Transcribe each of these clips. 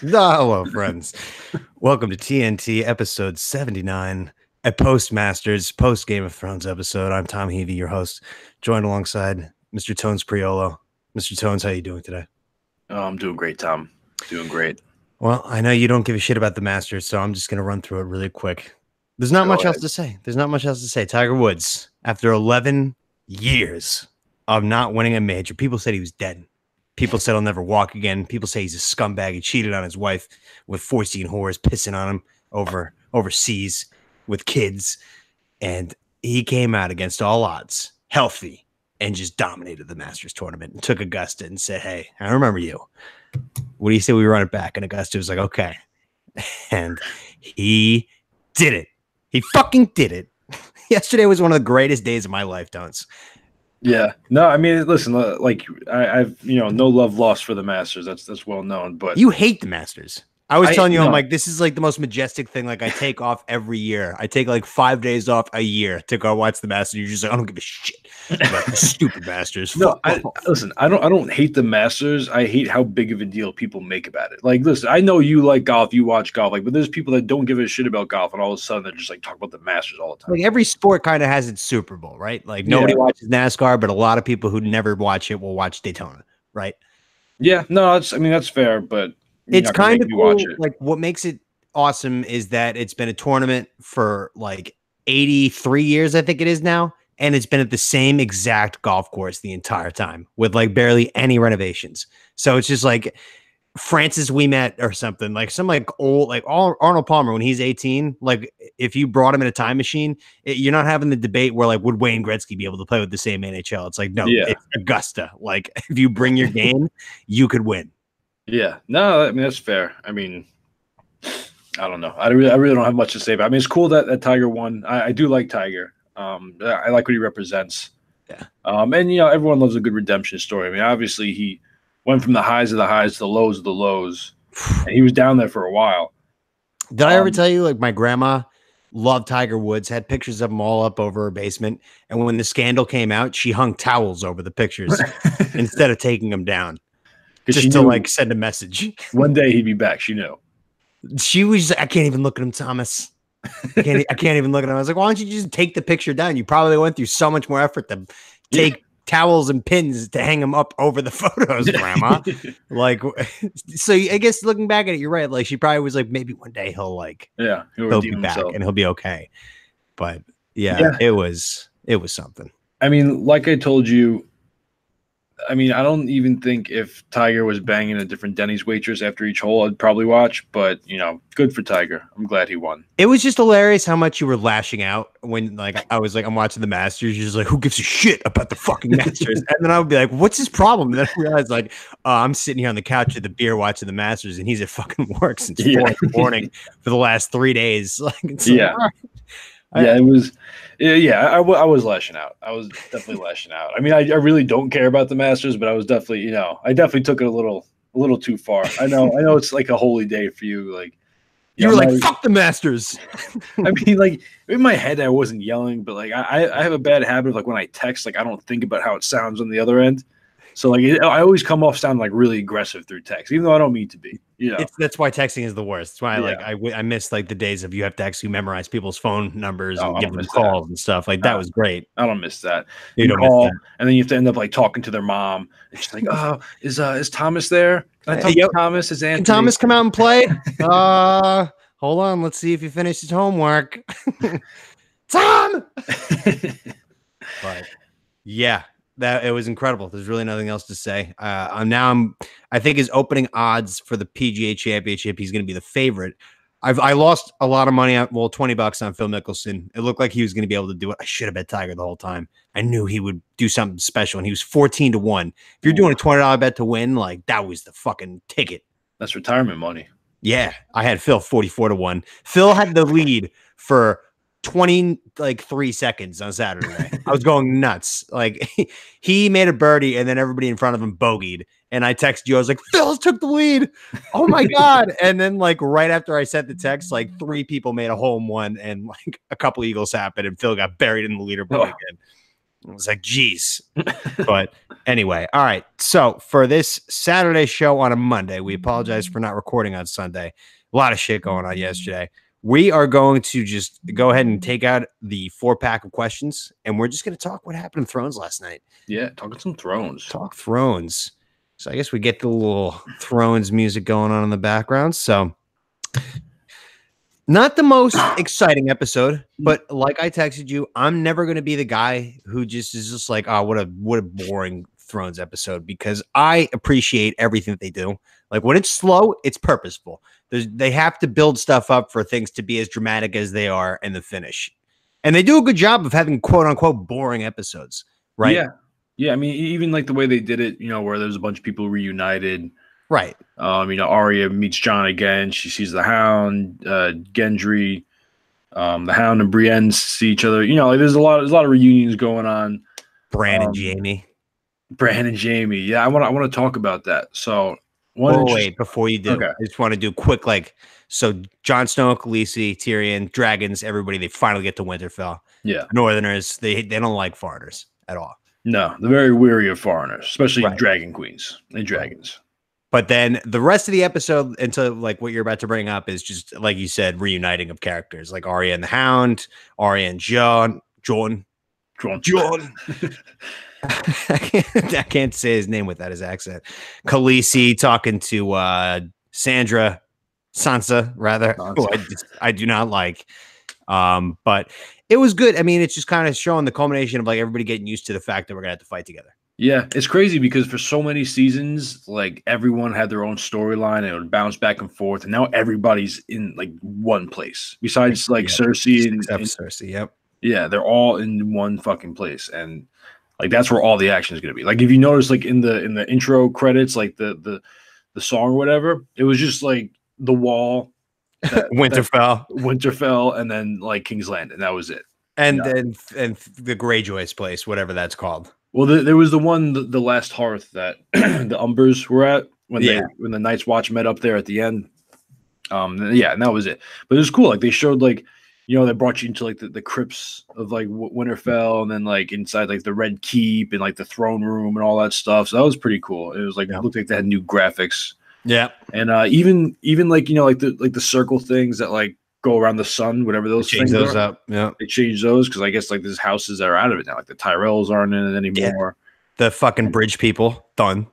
Hello, friends. Welcome to TNT episode 79, a post-Masters, post-Game of Thrones episode. I'm Tom Heavey, your host, joined alongside Mr. Tones Priolo. Mr. Tones, how you doing today? Oh, I'm doing great, Tom. Doing great. Well, I know you don't give a shit about the Masters, so I'm just going to run through it really quick. There's not much else to say. Tiger Woods, after 11 years of not winning a major, people said he was dead. People said he'll never walk again. People say he's a scumbag. He cheated on his wife with 14 whores pissing on him overseas with kids. And he came out against all odds, healthy, and just dominated the Masters tournament and took Augusta and said, hey, I remember you. What do you say we run it back? And Augusta was like, okay. And he did it. He fucking did it. Yesterday was one of the greatest days of my life, Tones. Yeah. No, I mean, listen, like I've no love lost for the Masters. That's well known. But you hate the Masters. I was telling you, I'm like, this is like the most majestic thing. Like I take off every year. I take like 5 days off a year to go watch the Masters. You're just like, I don't give a shit about the stupid Masters. No, listen, I don't hate the Masters. I hate how big of a deal people make about it. Like, listen, I know you like golf, you watch golf, like, but there's people that don't give a shit about golf, and all of a sudden they're just like talk about the Masters all the time. Like every sport kind of has its Super Bowl, right? Like nobody watches NASCAR, but a lot of people who never watch it will watch Daytona, right? Yeah, no, that's fair, but it's kind of cool. Like what makes it awesome is that it's been a tournament for like 83 years, I think it is now. And it's been at the same exact golf course the entire time with like barely any renovations. So it's just like Francis Ouimet or something, like some like old, like Arnold Palmer when he's 18. Like if you brought him in a time machine, you're not having the debate where like, would Wayne Gretzky be able to play with the same NHL? It's like, no, it's Augusta. Like if you bring your game, you could win. Yeah, no, I mean that's fair. I mean, I don't know. I really don't have much to say. But I mean, it's cool that Tiger won. I do like Tiger. I like what he represents. Yeah. And everyone loves a good redemption story. I mean, obviously he went from the highs of the highs to the lows of the lows, and he was down there for a while. Did I ever tell you like my grandma loved Tiger Woods, had pictures of him all up over her basement, and when the scandal came out, she hung towels over the pictures instead of taking them down. Just to like send a message. One day he'd be back. She knew. She was. I can't even look at him, Thomas. I can't even look at him. I was like, why don't you just take the picture down? You probably went through so much more effort to take towels and pins to hang them up over the photos, Grandma. Like, so I guess looking back at it, you're right. Like she probably was like, maybe one day he'll be back and he'll be okay. But it was something. I mean, like I told you. I mean, I don't even think if Tiger was banging a different Denny's waitress after each hole, I'd probably watch. But, good for Tiger. I'm glad he won. It was just hilarious how much you were lashing out when, like, I was like, I'm watching the Masters. You're just like, who gives a shit about the fucking Masters? And then I would be like, what's his problem? And then I realized, like, I'm sitting here on the couch with the beer watching the Masters, and he's at fucking work since 4 in the morning for the last 3 days. Like, it was. Yeah, I was lashing out. I was definitely lashing out. I mean, I really don't care about the Masters, but I was definitely, I definitely took it a little too far. I know it's like a holy day for you. Like you were like, fuck the Masters. I mean, like in my head, I wasn't yelling, but like I have a bad habit of like when I text, like I don't think about how it sounds on the other end. So like I always come off sounding like really aggressive through text, even though I don't mean to be. That's why texting is the worst. That's why I miss like the days of you have to actually memorize people's phone numbers and give them calls and stuff. Like that was great. I don't miss that. You don't call, miss that. And then you have to end up like talking to their mom. And she's like, "Oh, is Thomas there? Can I talk to Thomas? Is Anthony? Can Thomas come out and play? Hold on. Let's see if he finished his homework. Tom." But yeah. That it was incredible. There's really nothing else to say. I think his opening odds for the PGA Championship, he's going to be the favorite. I lost a lot of money on, $20 on Phil Mickelson. It looked like he was going to be able to do it. I should have bet Tiger the whole time. I knew he would do something special, and he was 14-1. If you're doing a $20 bet to win, like that was the fucking ticket. That's retirement money. Yeah, I had Phil 44-1. Phil had the lead for 23 seconds on Saturday. I was going nuts. Like he made a birdie and then everybody in front of him bogeyed. And I texted you, I was like, Phil's took the lead. Oh my God. And then like right after I sent the text, like 3 people made a hole in one and like a couple eagles happened and Phil got buried in the leaderboard again. I was like, geez. But anyway, all right. So for this Saturday show on a Monday, we apologize for not recording on Sunday. A lot of shit going on yesterday. We are going to just go ahead and take out the 4-pack of questions, and we're just going to talk what happened in Thrones last night. Yeah, talking some Thrones. Talk Thrones. So I guess we get the little Thrones music going on in the background. So not the most exciting episode, but like I texted you, I'm never going to be the guy who just is just like, oh, what a boring Thrones episode, because I appreciate everything that they do. Like when it's slow, it's purposeful. They have to build stuff up for things to be as dramatic as they are in the finish. And they do a good job of having quote unquote boring episodes, right? Yeah. Yeah. I mean, even like the way they did it, where there's a bunch of people reunited. Right. Arya meets Jon again. She sees the Hound, Gendry, the Hound and Brienne see each other. Like there's a lot of reunions going on. Bran and Jaime. Yeah, I want to talk about that. So wait, before you do, okay. I just want to do quick, so Jon Snow, Khaleesi, Tyrion, dragons, everybody, they finally get to Winterfell. Yeah. Northerners, they don't like foreigners at all. No, they're very weary of foreigners, especially dragon queens and dragons. But then the rest of the episode, into like what you're about to bring up, is just like you said, reuniting of characters like Arya and the Hound, Arya and Jon. I can't say his name without his accent. Khaleesi talking to Sansa, rather, who I do not like. But it was good. I mean, it's just kind of showing the culmination of like everybody getting used to the fact that we're gonna have to fight together. Yeah, it's crazy because for so many seasons, like everyone had their own storyline and it would bounce back and forth, and now everybody's in like one place. Besides Cersei and Cersei, yep. Yeah, they're all in one fucking place, and like that's where all the action is going to be. Like if you notice, like in the intro credits, like the song or whatever, it was just like the Wall, Winterfell, and then like King's Landing, and that was it. And then the Greyjoy's place, whatever that's called. Well, there was the one, the last hearth that the Umbers were at when the Night's Watch met up there at the end. And that was it. But it was cool. Like they showed like. They brought you into like the crypts of like Winterfell, and then like inside like the Red Keep and like the throne room and all that stuff. So that was pretty cool. It was like it looked like they had new graphics. Yeah, and even like like the circle things that like go around the sun, whatever those things those are. Up. Yeah, they changed those because I guess like there's houses that are out of it now. Like the Tyrells aren't in it anymore. Yeah. The fucking bridge people done.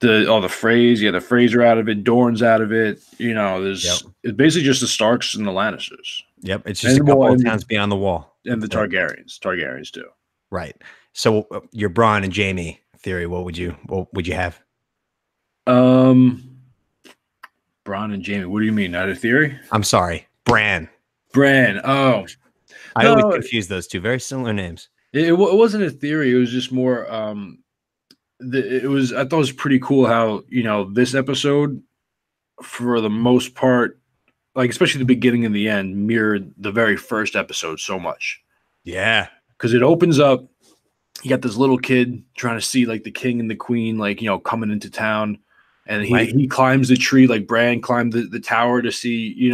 The Freys, the Freys are out of it. Dorne's out of it. It's basically just the Starks and the Lannisters. Yep, it's just a couple of towns beyond the Wall, and the Targaryens too. Right. So your Bronn and Jaime theory, what would you have? Bronn and Jaime. What do you mean? Not a theory? I'm sorry, Bran. Oh, I always confuse those two. Very similar names. It wasn't a theory. It was just more. I thought it was pretty cool how this episode, for the most part, like especially the beginning and the end, mirrored the very first episode so much. Yeah, because it opens up. You got this little kid trying to see like the king and the queen, like coming into town, and he climbs the tree like Bran climbed the tower to see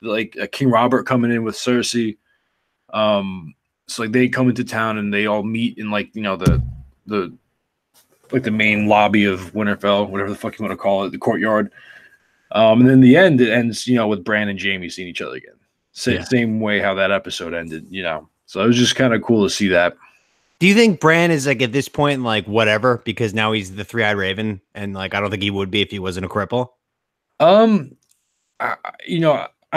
like King Robert coming in with Cersei. So like they come into town and they all meet in like the like the main lobby of Winterfell, whatever the fuck you want to call it, the courtyard. And then the end, it ends, with Bran and Jaime seeing each other again. Same way how that episode ended, So it was just kind of cool to see that. Do you think Bran is like at this point, like whatever, because now he's the Three-Eyed Raven, and like I don't think he would be if he wasn't a cripple? I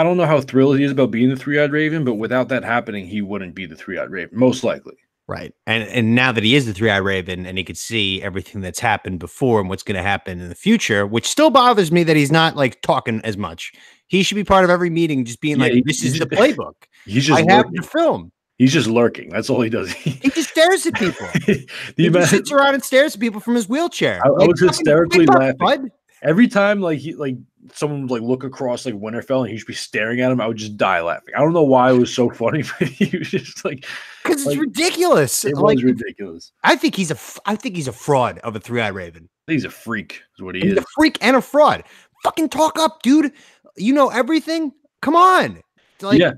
don't know how thrilled he is about being the Three-Eyed Raven, but without that happening, he wouldn't be the Three-Eyed Raven, most likely. Right. And now that he is the Three-Eyed Raven and he could see everything that's happened before and what's going to happen in the future, which still bothers me that he's not like talking as much. He should be part of every meeting, just being this is the playbook. I have the film. He's just lurking. That's all he does. He just stares at people. He just sits around and stares at people from his wheelchair. I was hysterically laughing. Every time someone would look across Winterfell and he should be staring at him, I would just die laughing. I don't know why it was so funny, but he was just because it's ridiculous. It was ridiculous. I think he's a fraud of a Three-Eyed Raven. He's a freak, is what he is. He's a freak and a fraud. Fucking talk up, dude. You know everything. Come on. Yeah.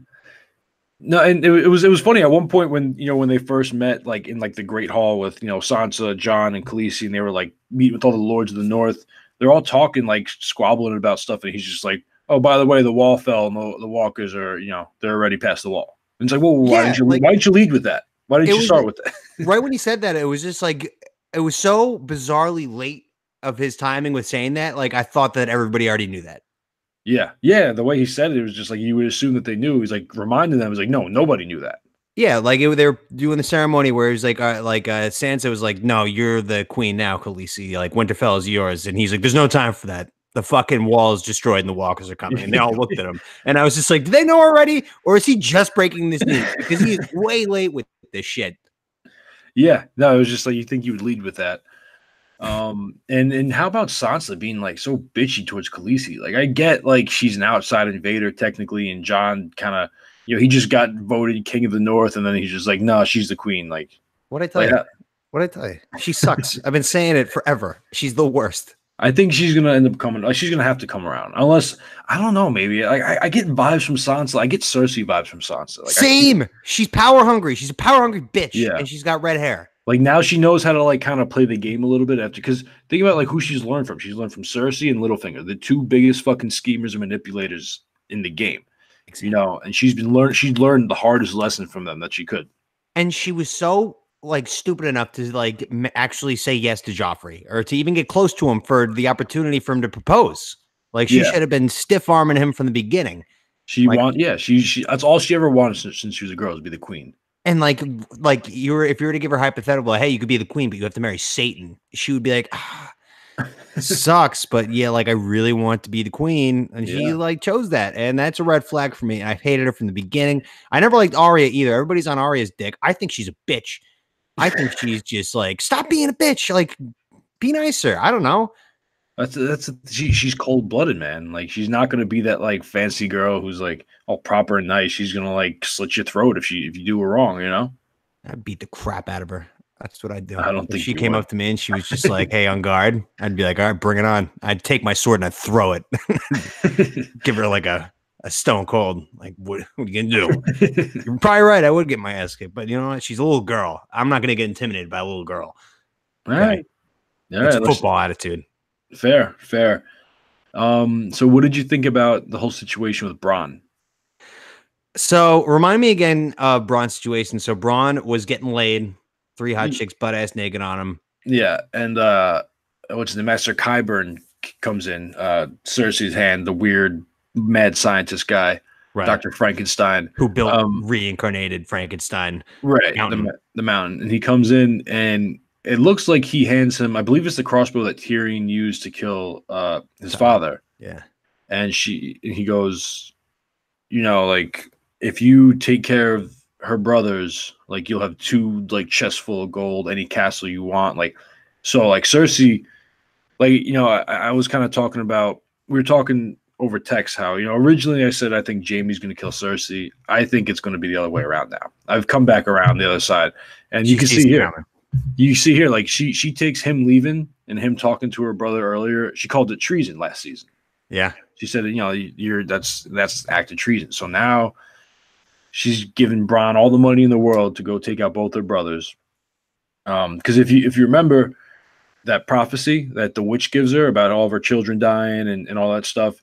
No, and it was funny at one point when when they first met, like in like the Great Hall with Sansa, Jon, and Khaleesi, and they were like meeting with all the Lords of the North. They're all talking like squabbling about stuff, and he's just like, "Oh, by the way, the wall fell, and the walkers are they're already past the wall." And it's like, "Well, why didn't you lead with that? Why didn't you start with that?" Right when he said that, it was just like it was so bizarrely late of his timing with saying that. Like I thought that everybody already knew that. Yeah. The way he said it was just like you would assume that they knew. He's like reminding them. He was like, no, nobody knew that. Yeah, like they were doing the ceremony where he's like, Sansa was like, "No, you're the queen now, Khaleesi. Like Winterfell is yours," and he's like, "There's no time for that. The fucking wall is destroyed and the walkers are coming." And they all looked at him, and I was just like, "Do they know already, or is he just breaking this news? Because he is way late with this shit." Yeah, no, it was just like you think you would lead with that. And how about Sansa being like so bitchy towards Khaleesi? Like I get like she's an outside invader technically, and Jon kind of he just got voted king of the North, and then he's just like, no, she's the queen. Like what I tell you, what I tell you, she sucks. I've been saying it forever. She's the worst. I think she's gonna end up coming. Like she's gonna have to come around, unless I don't know. Maybe I get vibes from Sansa. I get Cersei vibes from Sansa. Like, same. She's power hungry. She's a power hungry bitch. Yeah, and she's got red hair. Like now she knows how to like kind of play the game a little bit after, because think about like who she's learned from. She's learned from Cersei and Littlefinger, the two biggest fucking schemers and manipulators in the game. And she's learned the hardest lesson from them that she could. And she was so like stupid enough to like actually say yes to Joffrey or to even get close to him for the opportunity for him to propose. Like she should have been stiff arming him from the beginning. She that's all she ever wanted since she was a girl, to be the queen. And like if you were to give her hypothetical, hey, you could be the queen, but you have to marry Satan. She would be like, sucks, but yeah, like I really want to be the queen, and she like chose that, and that's a red flag for me. I've hated her from the beginning. I never liked Arya either. Everybody's on Arya's dick. I think she's a bitch. I think she's just like, stop being a bitch. Like, be nicer. I don't know. She's cold-blooded, man. Like she's not gonna be that like fancy girl who's like all proper and nice. She's gonna like slit your throat if you do her wrong, I'd beat the crap out of her. That's what I'd do. I don't think she came up to me and she was just like, hey, on guard. I'd be like, all right, bring it on. I'd take my sword and I'd throw it. Give her like a stone cold. Like, what are you gonna do? You're probably right. I would get my ass kicked, but you know what? She's a little girl. I'm not gonna get intimidated by a little girl. All right. It's a football attitude. Fair. So what did you think about the whole situation with Bronn? So remind me again of Bronn's situation. So Bronn was getting laid, 3 hot chicks butt ass naked on him. Yeah, and what's the Master Qyburn comes in, Cersei's hand, the weird mad scientist guy, right. Dr. Frankenstein, who built reincarnated Frankenstein, right? The mountain, and he comes in and it looks like he hands him, I believe it's the crossbow that Tyrion used to kill his father. Yeah. And he goes, like, if you take care of her brothers, like, you'll have 2 like chests full of gold, any castle you want. Like, so like Cersei, like, I was kind of talking about, we were talking over text how, originally I said I think Jaime's going to kill Cersei. I think it's going to be the other way around now. I've come back around the other side, and you can see here. You see here, like she takes him leaving and him talking to her brother earlier. She called it treason last season. Yeah, she said, that's act of treason. So now she's giving Bronn all the money in the world to go take out both her brothers. Because if you remember that prophecy that the witch gives her about all of her children dying and all that stuff,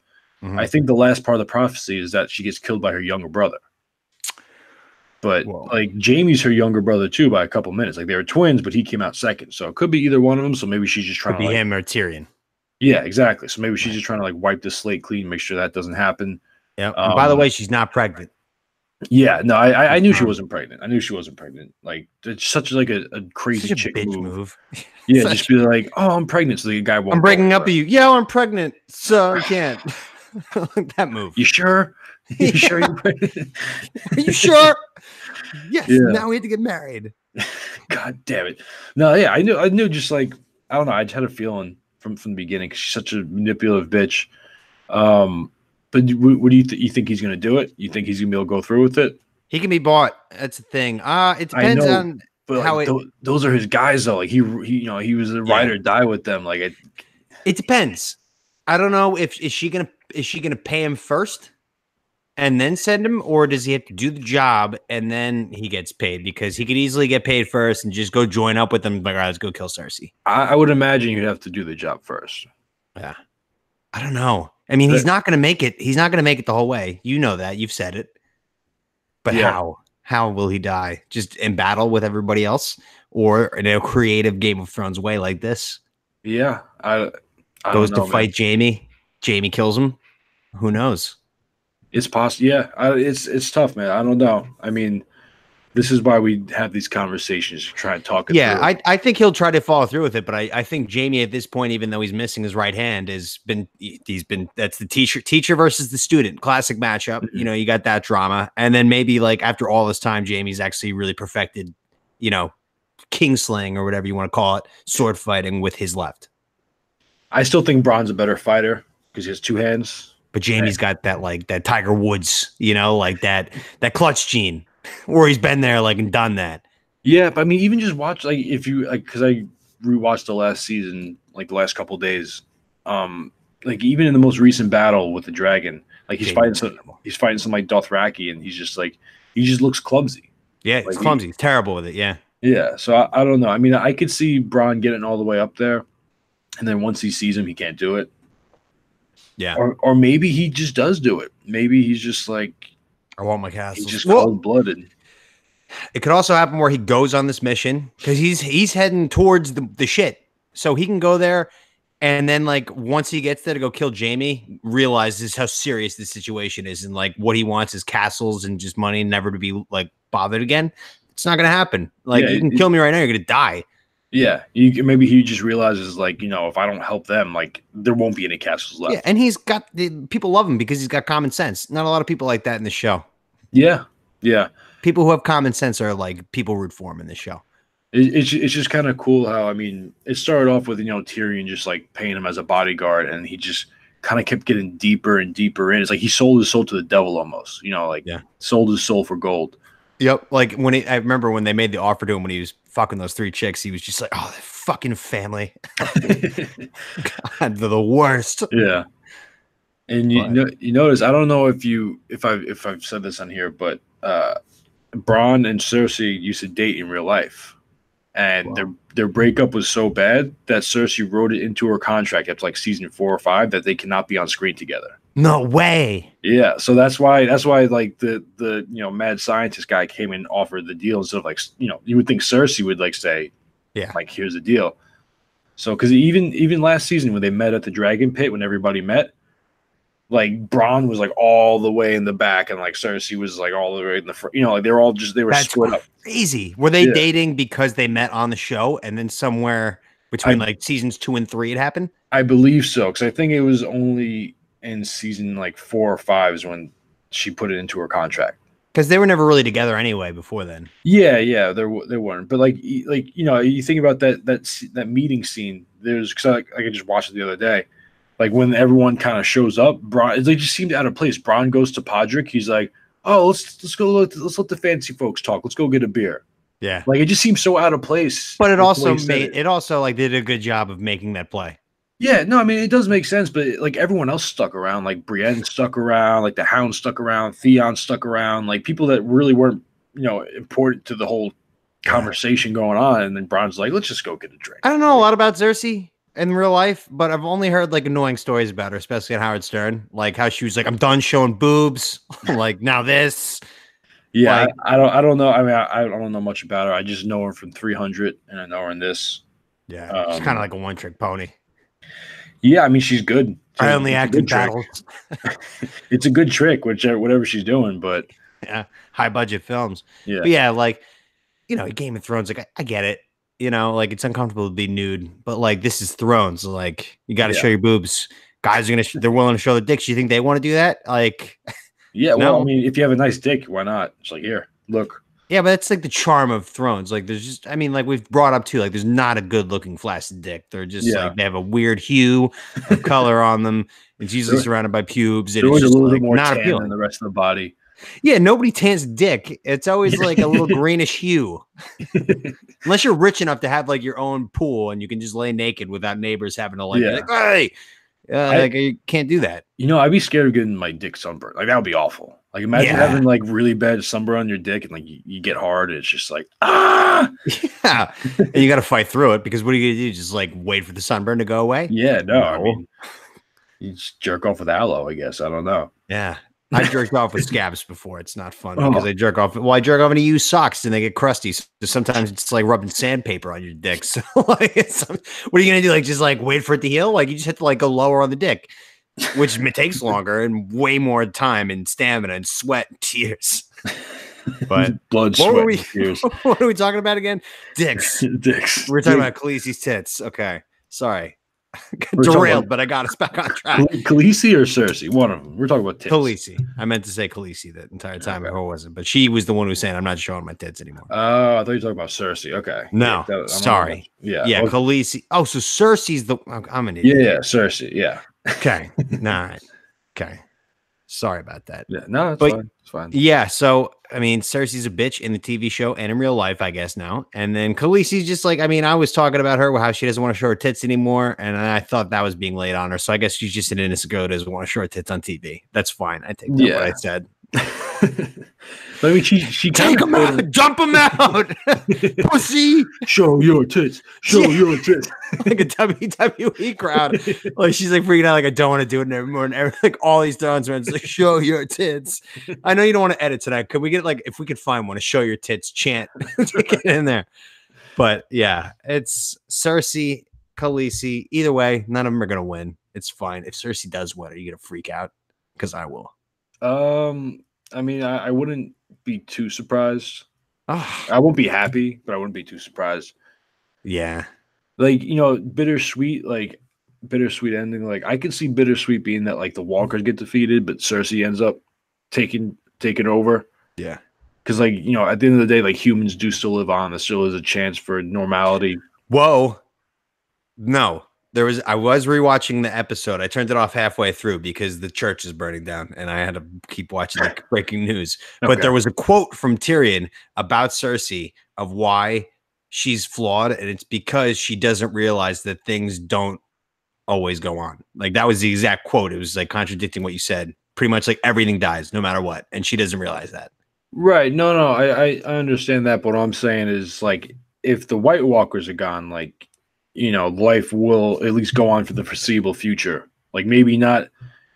I think the last part of the prophecy is that she gets killed by her younger brother. But like Jaime's her younger brother too by a couple minutes. Like they were twins, but he came out second. So it could be either one of them. So maybe she's just trying to be him or Tyrion. Yeah, exactly. So maybe she's just trying to like wipe the slate clean, make sure that doesn't happen. Yeah. By the way, she's not pregnant. Yeah, no, I knew she wasn't pregnant. I knew she wasn't pregnant. Like it's such like a crazy chick move. Yeah, just be like, oh, I'm pregnant. So the guy won't. I'm breaking up with you. Yeah, I'm pregnant, so I can't. That move. You sure? You sure you're pregnant? Are you sure? Yes. Yeah. Now we have to get married. God damn it! No, yeah, I knew. Just like I don't know. I just had a feeling from the beginning because she's such a manipulative bitch. But what do you think he's going to do it? You think he's going to be able to go through with it? He can be bought. That's the thing. It depends on how like, those are his guys though. Like he was a ride or die with them. Like it depends. I don't know if is she gonna pay him first? and then send him, or does he have to do the job and then he gets paid? Because he could easily get paid first and just go join up with them. Like, all right, let's go kill Cersei. I would imagine you'd have to do the job first. Yeah, I don't know. I mean, he's not going to make it. He's not going to make it the whole way. You know that. You've said it. But how? How will he die? Just in battle with everybody else, or in a creative Game of Thrones way like this? Yeah, I goes to fight Jaime. Jaime kills him. Who knows? It's possible. Yeah, it's tough, man. I don't know. I mean, this is why we have these conversations to try and talk it through. I think he'll try to follow through with it, but I think Jaime at this point, even though he's missing his right hand, that's the teacher versus the student, classic matchup. Mm-hmm. You know, you got that drama, and then maybe like after all this time, Jaime's actually really perfected, you know, kingslaying or whatever you want to call it, sword fighting with his left. I still think Bronn's a better fighter because he has two hands. But Jaime's got that like that Tiger Woods, you know, like that clutch gene, where he's been there like and done that. Yeah, but I mean, even just watch like if you like, because I rewatched the last season, like the last couple of days, like even in the most recent battle with the dragon, like he's fighting some like Dothraki, and he just looks clumsy. Yeah, he's clumsy. He's terrible with it. Yeah. Yeah, so I don't know. I mean, I could see Bronn getting all the way up there, and then once he sees him, he can't do it. Yeah. Or maybe he just does do it. Maybe he's just like, I want my castle. He's just cold-blooded. It could also happen where he goes on this mission because he's heading towards the shit. So he can go there, and then like once he gets there to go kill Jaime, realizes how serious this situation is, and like what he wants is castles and just money, never to be like bothered again. It's not gonna happen. Like you can kill me right now, you're gonna die. Yeah, maybe he just realizes, like, you know, if I don't help them, like, there won't be any castles left. Yeah, and he's got people love him because he's got common sense. Not a lot of people like that in the show. Yeah, yeah. People who have common sense are like people root for him in the show. It's just kind of cool how, I mean, it started off with, you know, Tyrion just like paying him as a bodyguard, and he just kind of kept getting deeper and deeper in. It's like he sold his soul to the devil almost, you know, like sold his soul for gold. Yep. Like I remember when they made the offer to him when he was fucking those 3 chicks, he was just like, oh, that fucking family. God, they're the worst. Yeah. And you notice, I don't know if I've said this on here, but Bronn and Cersei used to date in real life. And their breakup was so bad that Cersei wrote it into her contract after like season 4 or 5 that they cannot be on screen together. No way. Yeah, so that's why like the you know mad scientist guy came and offered the deal instead of like, you know, you would think Cersei would like say, yeah, like here's the deal. So because even last season when they met at the Dragon Pit, when everybody met, like Bronn was like all the way in the back and like Cersei was like all the way in the front. You know, like they were split up. Crazy. Were they dating because they met on the show and then somewhere between like seasons 2 and 3 it happened? I believe so, because I think it was only in season like 4 or 5 is when she put it into her contract. Because they were never really together anyway before then. Yeah, they weren't. But like you know, you think about that meeting scene. There's because I just watched it the other day. Like when everyone kind of shows up, Bronn, they just seemed out of place. Bronn goes to Podrick. He's like, "Oh, let's go. Let's let the fancy folks talk. Let's go get a beer." Yeah, like it just seems so out of place. But it also like did a good job of making that play. Yeah, no, I mean it does make sense, but like everyone else stuck around, like Brienne stuck around, like the Hound stuck around, Theon stuck around, like people that really weren't, you know, important to the whole conversation going on. And then Bronn's like, let's just go get a drink. I don't know a lot about Cersei in real life, but I've only heard like annoying stories about her, especially on Howard Stern, like how she was like, I'm done showing boobs, like now this. Yeah, like, I don't know. I mean, I don't know much about her. I just know her from 300, and I know her in this. Yeah, she's kind of like a one-trick pony. Yeah, I mean she's good. I only act in battles. It's a good trick, whatever she's doing, but yeah, high budget films. Yeah, but yeah, like you know, Game of Thrones. Like I get it. You know, like it's uncomfortable to be nude, but like this is Thrones. Like you got to show your boobs. Guys are they're willing to show their dicks. You think they want to do that? Like, yeah. Well, I mean, if you have a nice dick, why not? It's like here, look. Yeah, but that's like the charm of Thrones. Like, there's just, I mean, like we've brought up too, like there's not a good looking flaccid dick. They're just like, they have a weird hue of color on them. It's usually surrounded by pubes. And it's just a little like, bit more not tan appealing than the rest of the body. Yeah, nobody tans dick. It's always like a little greenish hue. Unless you're rich enough to have like your own pool and you can just lay naked without neighbors having to like, be like hey, like, you can't do that. You know, I'd be scared of getting my dick sunburned. Like that would be awful. Like imagine having like really bad sunburn on your dick and like you get hard and it's just like ah yeah, and you got to fight through it because what are you gonna do? Just like wait for the sunburn to go away? Yeah, no. I mean, you just jerk off with aloe, I guess. I don't know. Yeah. I jerked off with scabs before. It's not fun because I jerk off. Well, I jerk off and you use socks and they get crusty. So sometimes it's like rubbing sandpaper on your dick. So like, what are you gonna do? Like just like wait for it to heal? Like you just have to like go lower on the dick, which takes longer and way more time and stamina and sweat and tears. But blood, sweat, and tears. What are we talking about again? Dicks. Dicks. We're talking about Khaleesi's tits. Okay, sorry. Derailed, but I got us back on track. Khaleesi or Cersei? One of them. We're talking about tits. Khaleesi. I meant to say Khaleesi the entire time. Okay. Or wasn't, but she was the one who was saying, "I'm not showing my tits anymore." Oh, I thought you were talking about Cersei. Okay. No, yeah, sorry. Yeah. Yeah, Khaleesi. Oh, so Cersei's the. I'm an idiot. Yeah, Cersei. Yeah. Okay. Nah. Okay. Sorry about that. Yeah. No, it's fine. It's fine. Yeah. So I mean, Cersei's a bitch in the TV show and in real life, I guess now. And then Khaleesi's just like, I mean, I was talking about her, how she doesn't want to show her tits anymore, and I thought that was being laid on her. So I guess she's just an innocent girl who doesn't want to show her tits on TV. That's fine. I take that what I said. I mean, she take him out, jump him out, pussy. Show your tits. Show your tits. Like a WWE crowd. Like she's like freaking out. Like I don't want to do it anymore. And like all these Thrones fans like show your tits. I know you don't want to edit tonight. Could we get like if we could find one to show your tits chant to get in there? But yeah, it's Cersei, Khaleesi. Either way, none of them are gonna win. It's fine. If Cersei does win, are you gonna freak out? Because I will. I mean, I wouldn't be too surprised. Oh. I won't be happy, but I wouldn't be too surprised. Yeah. Like, you know, bittersweet ending. Like, I can see bittersweet being that, like, the walkers get defeated, but Cersei ends up taking over. Yeah. Because, like, you know, at the end of the day, like, humans do still live on. There still is a chance for normality. Whoa. No. I was rewatching the episode. I turned it off halfway through because the church is burning down and I had to keep watching the breaking news. Okay. But there was a quote from Tyrion about Cersei of why she's flawed. And it's because she doesn't realize that things don't always go on. Like that was the exact quote. It was like contradicting what you said. Pretty much like everything dies no matter what. And she doesn't realize that. Right. No, I understand that. But what I'm saying is like, if the White Walkers are gone, like, you know, life will at least go on for the foreseeable future. Like maybe not,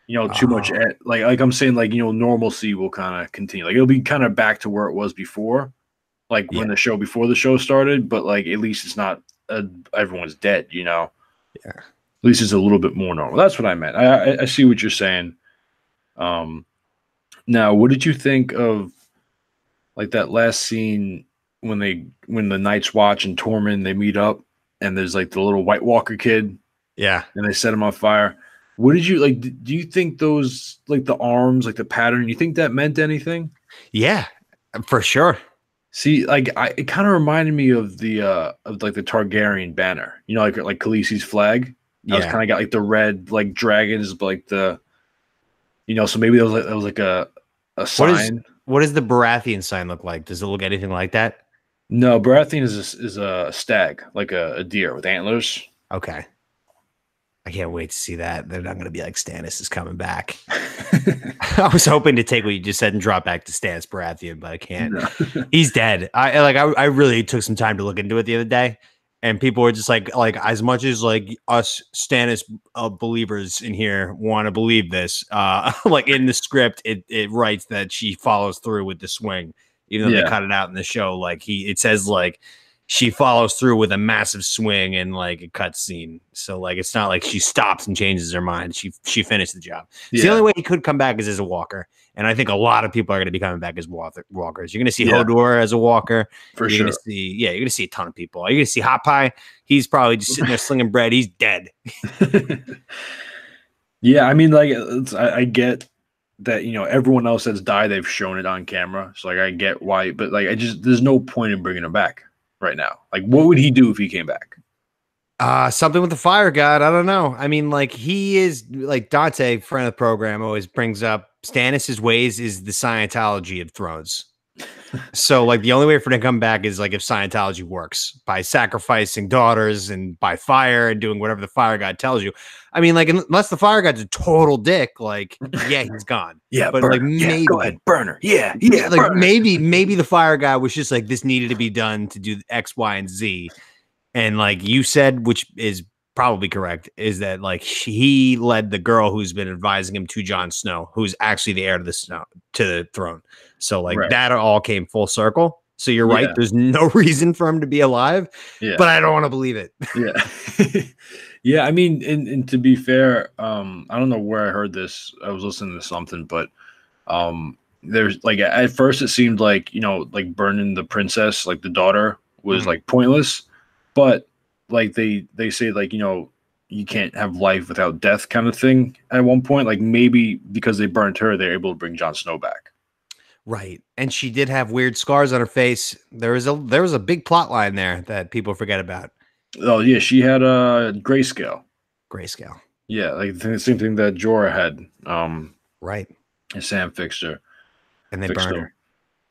you know, too much. Like I'm saying, like, you know, normalcy will kind of continue. Like it'll be kind of back to where it was before, like when before the show started. But like at least it's not everyone's dead. You know. Yeah. At least it's a little bit more normal. That's what I meant. I see what you're saying. Now, what did you think of like that last scene when the Night's Watch and Tormund they meet up? And there's like the little White Walker kid. Yeah. And they set him on fire. What did you like? Do you think those, like the arms, like the pattern, you think that meant anything? Yeah, for sure. See, like it kind of reminded me of the like the Targaryen banner, you know, like Khaleesi's flag. Yeah. It was kind of got like the red, like dragons, but like the, you know, so maybe that was like a sign. What does the Baratheon sign look like? Does it look anything like that? No, Baratheon is a stag, like a deer with antlers. Okay. I can't wait to see that. They're not going to be like Stannis is coming back. I was hoping to take what you just said and drop back to Stannis Baratheon, but I can't. No. He's dead. I really took some time to look into it the other day, and people were just like as much as like us Stannis believers in here want to believe this, like in the script, it writes that she follows through with the swing. Even though they cut it out in the show, like it says like she follows through with a massive swing and like a cut scene. So like it's not like she stops and changes her mind. She finished the job. Yeah. The only way he could come back is as a walker, and I think a lot of people are going to be coming back as walkers. You're going to see Hodor as a walker. For sure. You're going to see a ton of people. You're going to see Hot Pie. He's probably just sitting there slinging bread. He's dead. Yeah, I mean, like I get that, you know, everyone else that's died, they've shown it on camera. So like I get why, but like there's no point in bringing him back right now. Like what would he do if he came back? Something with the fire god. I don't know. I mean, like he is like Dante, friend of the program, always brings up Stannis's ways is the Scientology of Thrones. So like the only way for it to come back is like if Scientology works by sacrificing daughters and by fire and doing whatever the fire god tells you. I mean, like unless the fire god's a total dick, like yeah, he's gone. Yeah, but like maybe go ahead, burner. Yeah, like maybe the fire guy was just like this needed to be done to do X, Y, and Z, and like you said, which is probably correct, is that like he led the girl who's been advising him to Jon Snow, who's actually the heir to the throne. So like that all came full circle. So you're right. There's no reason for him to be alive, but I don't want to believe it. Yeah. Yeah. I mean, and to be fair, I don't know where I heard this. I was listening to something, but there's like at first it seemed like, you know, like burning the princess, like the daughter was like pointless, but like they say like, you know, you can't have life without death kind of thing at one point. Like maybe because they burnt her, they're able to bring Jon Snow back. Right. And she did have weird scars on her face. There was a big plot line there that people forget about. Oh yeah, she had a grayscale. Grayscale. Yeah, like the same thing that Jorah had. Right. And Sam fixed her. And they burned her.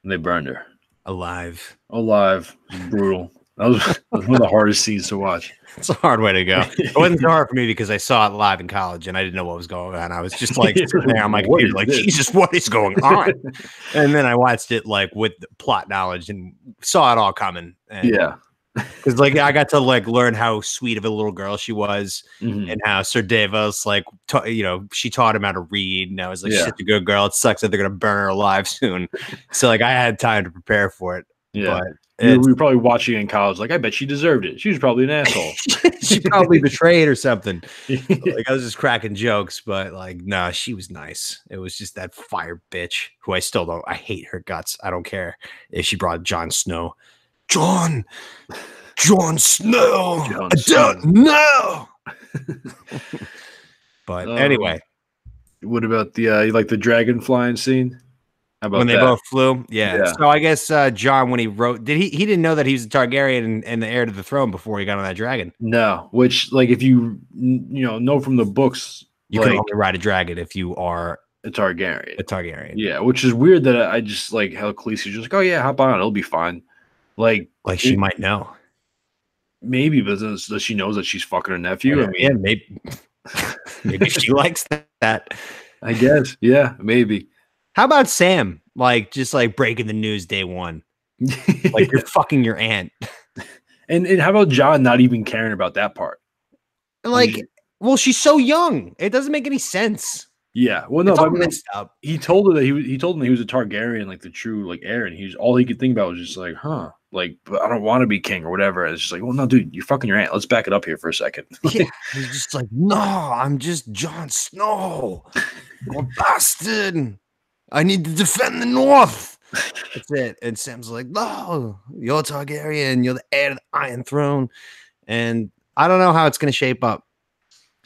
And they burned her. Alive. Brutal. That was one of the hardest scenes to watch. It's a hard way to go. It wasn't so hard for me because I saw it live in college and I didn't know what was going on. I was just like sitting there on my computer, like, Jesus, what is going on? And then I watched it like with plot knowledge and saw it all coming. And, because like I got to like learn how sweet of a little girl she was, and how Sir Davos like you know, she taught him how to read, and I was like, shit, the good girl. It sucks that they're gonna burn her alive soon. So like I had time to prepare for it. Yeah. But we were probably watching in college. Like, I bet she deserved it. She was probably an asshole. She probably betrayed or something. Like, I was just cracking jokes, but like, no, she was nice. It was just that fire bitch who I still don't. I hate her guts. I don't care if she brought Jon Snow. Jon Snow. I don't know. But anyway, what about the you like the dragon flying scene? How about when they both flew? Yeah. So I guess Jon, when he wrote, he didn't know that he was a Targaryen and the heir to the throne before he got on that dragon. No, which like if you know from the books, you can only ride a dragon if you are a Targaryen. A Targaryen. Yeah, which is weird that I just like how Khaleesi's just like, oh yeah, hop on, it'll be fine. Like she might know. Maybe, but does she knows that she's fucking her nephew? Yeah, maybe. Maybe she likes that. I guess. Yeah, maybe. How about Sam? Like just like breaking the news day one. Like you're fucking your aunt. And how about Jon not even caring about that part? Like, well, she's so young. It doesn't make any sense. Yeah. Well, no, but messed up. He told her that he told him that he was a Targaryen, like the true like heir, and all he could think about was just like, huh, like, but I don't want to be king or whatever. And it's just like, well, no, dude, you're fucking your aunt. Let's back it up here for a second. Yeah. He's just like, no, I'm just Jon Snow. I'm a bastard. I need to defend the North. That's it. And Sam's like, no, you're Targaryen. You're the heir to the Iron Throne. And I don't know how it's going to shape up.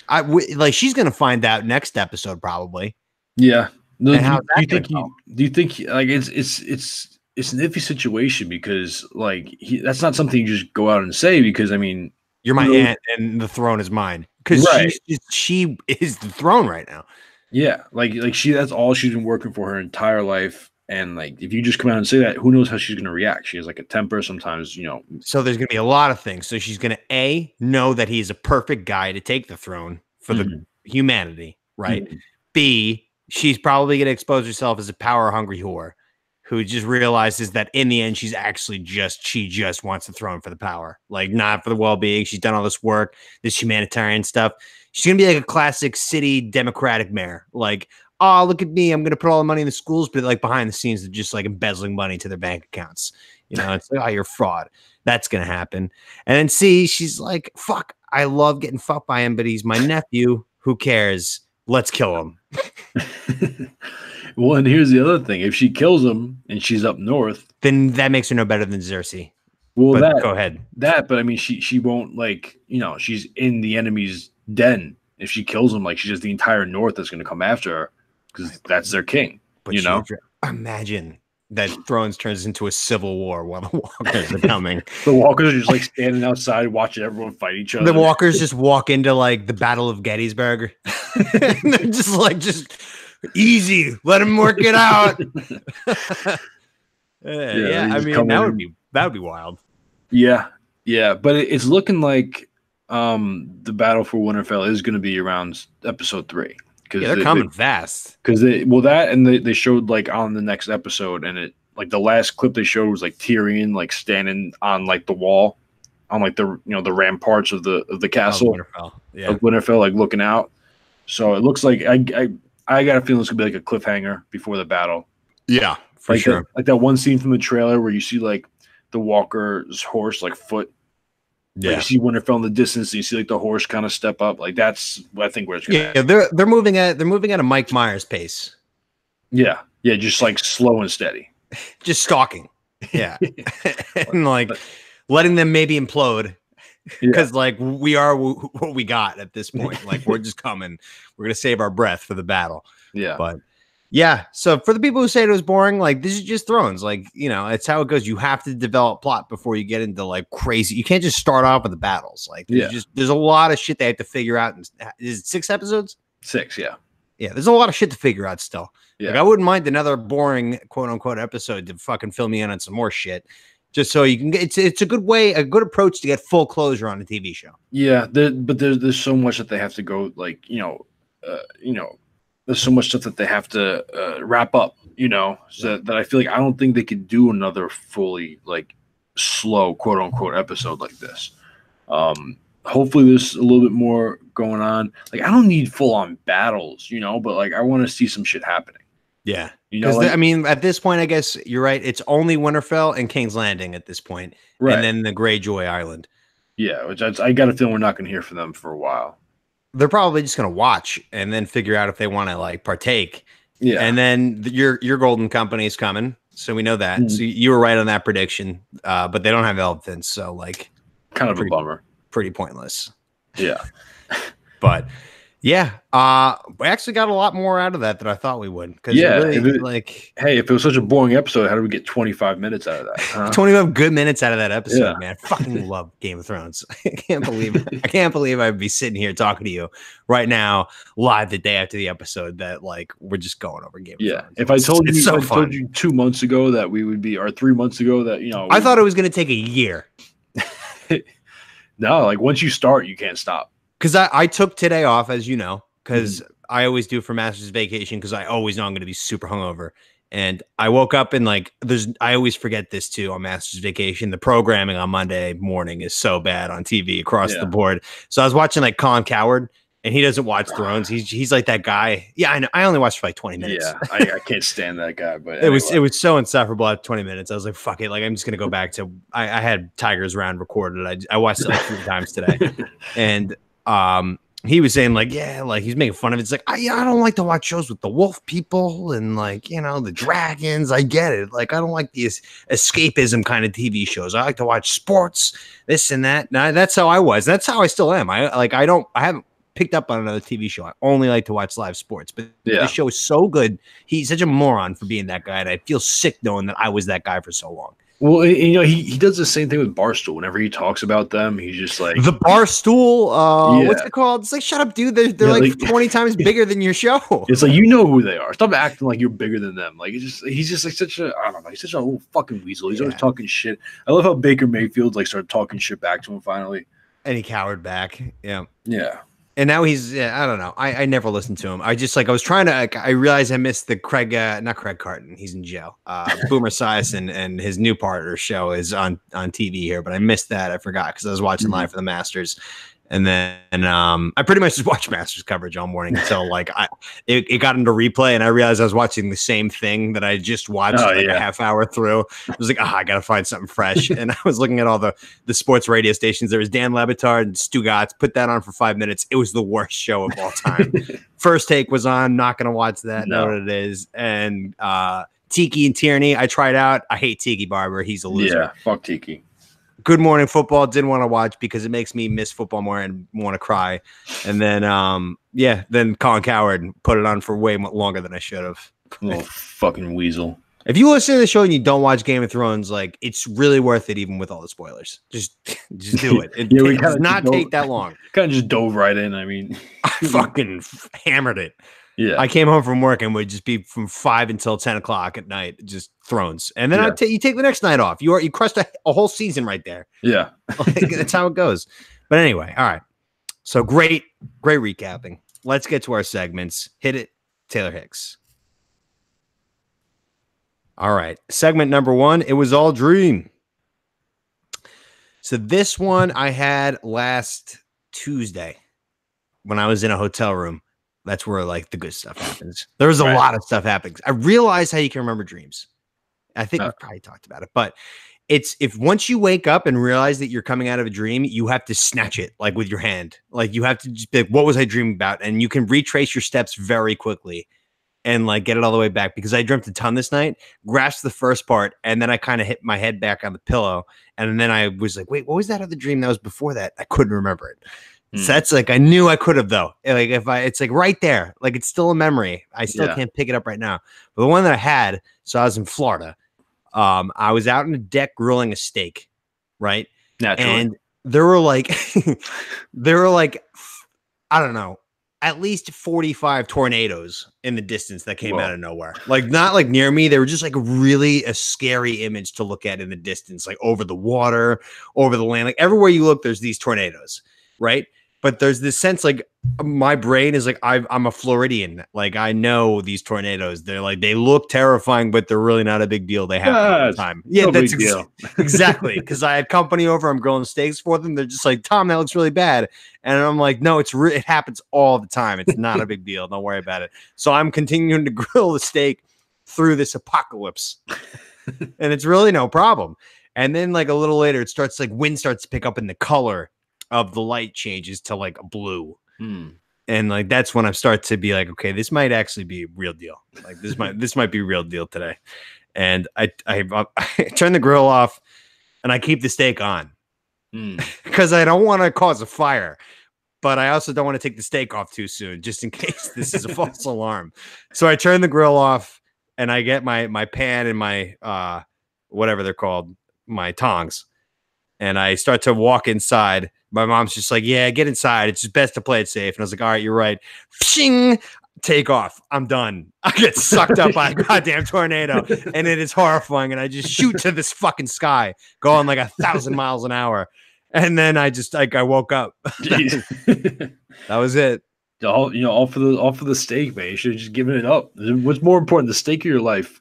Like she's going to find out next episode probably. Yeah. No, do you think like it's an iffy situation because like that's not something you just go out and say because I mean you're my aunt and the throne is mine because she is the throne right now. Yeah, like that's all she's been working for her entire life. And like if you just come out and say that, who knows how she's gonna react? She has like a temper sometimes, you know. So there's gonna be a lot of things. So she's gonna know that he's a perfect guy to take the throne for the humanity, right? B, she's probably gonna expose herself as a power hungry whore who just realizes that in the end she just wants the throne for the power, like not for the well-being. She's done all this work, this humanitarian stuff. She's gonna be like a classic city Democratic mayor, like, oh, look at me, I'm gonna put all the money in the schools, but like behind the scenes, they're just like embezzling money to their bank accounts. You know, it's like, oh, you're fraud. That's gonna happen. And then C, she's like, fuck, I love getting fucked by him, but he's my nephew. Who cares? Let's kill him. Well, and here's the other thing: if she kills him and she's up north, then that makes her no better than Cersei. Well, go ahead. But I mean, she won't like she's in the enemy's den. If she kills him, like she's just the entire north that's going to come after her because that's their king. But imagine that Thrones turns into a civil war while the walkers are coming. The walkers are just like standing outside watching everyone fight each other. The walkers just walk into like the Battle of Gettysburg. And they're just easy. Let him work it out. Yeah, I mean that would be wild. Yeah, yeah, but it's looking like the battle for Winterfell is going to be around episode 3 because they're coming fast. Because they showed like on the next episode, and it like the last clip they showed was like Tyrion like standing on like the wall, on like the the ramparts of the castle Winterfell. of Winterfell, like looking out. So it looks like I got a feeling it's gonna be like a cliffhanger before the battle. Yeah, for sure. Like that one scene from the trailer where you see like the walker's horse like foot. Yeah, like you see Winterfell in the distance, and you see like the horse kind of step up. Like that's I think where it's gonna happen. They're moving at a Mike Myers pace. Yeah, just like slow and steady, just stalking. Yeah, and like letting them maybe implode because like we are what we got at this point. Like we're just coming. We're gonna save our breath for the battle. Yeah, but. Yeah, so for the people who say it was boring, like this is just Thrones. Like, it's how it goes. You have to develop plot before you get into like crazy. You can't just start off with the battles. Like, there's a lot of shit they have to figure out. Is it 6 episodes? 6, yeah. Yeah, there's a lot of shit to figure out still. Yeah. Like, I wouldn't mind another boring quote unquote episode to fucking fill me in on some more shit. Just so you can get it's a good way, a good approach to get full closure on a TV show. Yeah, but there's so much that they have to go like, there's so much stuff that they have to wrap up, so that I feel like I don't think they could do another fully like slow quote unquote episode like this. Hopefully there's a little bit more going on. Like I don't need full on battles, but like I want to see some shit happening. Yeah. I mean, at this point, I guess you're right. It's only Winterfell and King's Landing at this point. Right. And then the Greyjoy Island. Yeah, which I got a feeling we're not going to hear from them for a while. They're probably just going to watch and then figure out if they want to like partake. Yeah. And then your Golden Company is coming. So we know that. Mm-hmm. So you were right on that prediction. But they don't have elephants. So like kind of a bummer. Pretty pointless. Yeah. But yeah, we actually got a lot more out of that than I thought we would. Yeah, hey, if it was such a boring episode, how did we get 25 minutes out of that? Huh? 25 good minutes out of that episode, man. I fucking love Game of Thrones. I can't believe I'd be sitting here talking to you right now, live the day after the episode. That like we're just going over Game of Thrones. If I told you 2 months ago that we would be, or 3 months ago that I thought it was going to take a year. No, like once you start, you can't stop. Because I took today off, as you know, because I always do for Master's Vacation because I always know I'm going to be super hungover. And I woke up and like I always forget this too on Master's Vacation. The programming on Monday morning is so bad on TV across the board. So I was watching like Colin Cowherd, and he doesn't watch Thrones. He's like that guy. Yeah, I know. I only watched for like 20 minutes. Yeah, I can't stand that guy. But it was so insufferable at 20 minutes. I was like, fuck it. Like I'm just gonna go back to. I had Tigers Round recorded. I watched it like 3 times today, and. He was saying like, yeah, like he's making fun of it. It's like, I don't like to watch shows with the wolf people and like, the dragons. I get it. Like, I don't like these escapism kind of TV shows. I like to watch sports, this and that. Now that's how I was. That's how I still am. I haven't picked up on another TV show. I only like to watch live sports, but the show is so good. He's such a moron for being that guy. And I feel sick knowing that I was that guy for so long. Well, he does the same thing with Barstool. Whenever he talks about them, he's just like the Barstool. What's it called? It's like, shut up, dude. They're like 20 times bigger than your show. It's like, you know who they are. Stop acting like you're bigger than them. Like he's just like such a, I don't know. He's such a little fucking weasel. He's always talking shit. I love how Baker Mayfield like started talking shit back to him finally, and he cowered back. Yeah. And now he's, I don't know. I never listened to him. I was trying to, I realized I missed the not Craig Carton. He's in jail. Boomer Esiason and his new partner show is on TV here, but I missed that. I forgot because I was watching live for the Masters. And then I pretty much just watched Masters coverage all morning until like it got into replay, and I realized I was watching the same thing that I just watched a half hour through. I was like, I gotta find something fresh. And I was looking at all the sports radio stations. There was Dan Le Batard and Stu Gatz. Put that on for 5 minutes. It was the worst show of all time. First Take was on. Not gonna watch that. Know what it is. And Tiki and Tierney, I tried out. I hate Tiki Barber. He's a loser. Yeah, fuck Tiki. Good Morning Football, didn't want to watch because it makes me miss football more and want to cry. And then, then Colin Cowherd put it on for way longer than I should have. Little fucking weasel. If you listen to the show and you don't watch Game of Thrones, like it's really worth it, even with all the spoilers. Just do it. It does not take that long. Kind of just dove right in. I mean, I fucking hammered it. Yeah. I came home from work and would just be from 5 until 10 o'clock at night, just Thrones. And then you take the next night off. You crushed a whole season right there. Yeah. Like, that's how it goes. But anyway, all right. So great recapping. Let's get to our segments. Hit it, Taylor Hicks. All right. Segment number 1, it was all dream. So this one I had last Tuesday when I was in a hotel room. That's where like the good stuff happens. There was a lot of stuff happening. I realize how you can remember dreams. I think we've probably talked about it, but it's if once you wake up and realize that you're coming out of a dream, you have to snatch it like with your hand. Like you have to just be like, what was I dreaming about? And you can retrace your steps very quickly and like get it all the way back, because I dreamt a ton this night, grasped the first part, and then I kind of hit my head back on the pillow. And then I was like, wait, what was that other dream that was before that? I couldn't remember it. So that's like, I knew I could have though. Like it's like right there, like it's still a memory. I still can't pick it up right now. But the one that I had, so I was in Florida. I was out on the deck grilling a steak, right? Naturally. And there were like, I don't know, at least 45 tornadoes in the distance that came out of nowhere. Like not like near me. They were just like really a scary image to look at in the distance, like over the water, over the land, like everywhere you look, there's these tornadoes, right? But there's this sense like my brain is like, I'm a Floridian. Like I know these tornadoes. They're like, they look terrifying, but they're really not a big deal. They happen all the time. Yeah, that's exactly. Because I had company over. I'm grilling steaks for them. They're just like, Tom, that looks really bad. And I'm like, no, it happens all the time. It's not a big deal. Don't worry about it. So I'm continuing to grill the steak through this apocalypse. And it's really no problem. And then like a little later, it starts like wind starts to pick up, and the color of the light changes to like blue. And like that's when I start to be like, okay, this might actually be a real deal. Like this might be a real deal today. And I turn the grill off and I keep the steak on because I don't want to cause a fire, but I also don't want to take the steak off too soon, just in case this is a false alarm. So I turn the grill off and I get my pan and my whatever they're called, my tongs, and I start to walk inside. My mom's just like, yeah, get inside. It's just best to play it safe. And I was like, all right, you're right. Pshing, take off. I'm done. I get sucked up by a goddamn tornado, and it is horrifying. And I just shoot to this fucking sky, going like 1,000 miles an hour. And then I just like I woke up. That was it. All for the steak, man. You should have just given it up. What's more important, the steak or your life?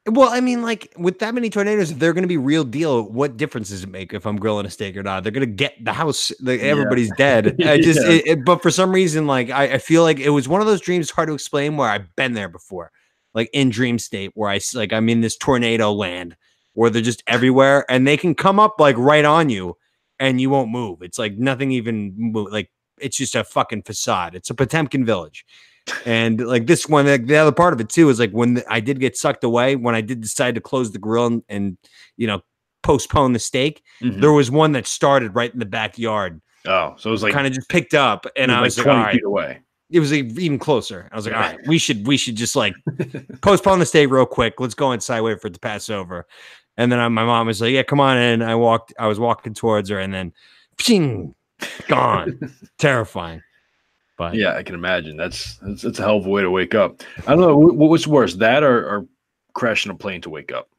Well, I mean, like with that many tornadoes, if they're going to be real deal, what difference does it make if I'm grilling a steak or not? They're going to get the house. Like, everybody's dead. I just, but for some reason, like I feel like it was one of those dreams hard to explain where I've been there before, like in dream state where I'm in this tornado land where they're just everywhere and they can come up like right on you and you won't move. It's like nothing even move. Like it's just a fucking facade. It's a Potemkin village. And like this one, like, the other part of it too is like when I did get sucked away, when I did decide to close the grill and postpone the steak, there was one that started right in the backyard. Oh, so it was like kind of just picked up, and I was like 20 feet away. It was even closer. I was like, all right, we should just like postpone the steak real quick. Let's go inside, wait for it to pass over. And then my mom was like, yeah, come on in. I was walking towards her, and then ping, gone. Terrifying. But yeah, I can imagine. That's a hell of a way to wake up. I don't know what's worse, that or crashing a plane to wake up.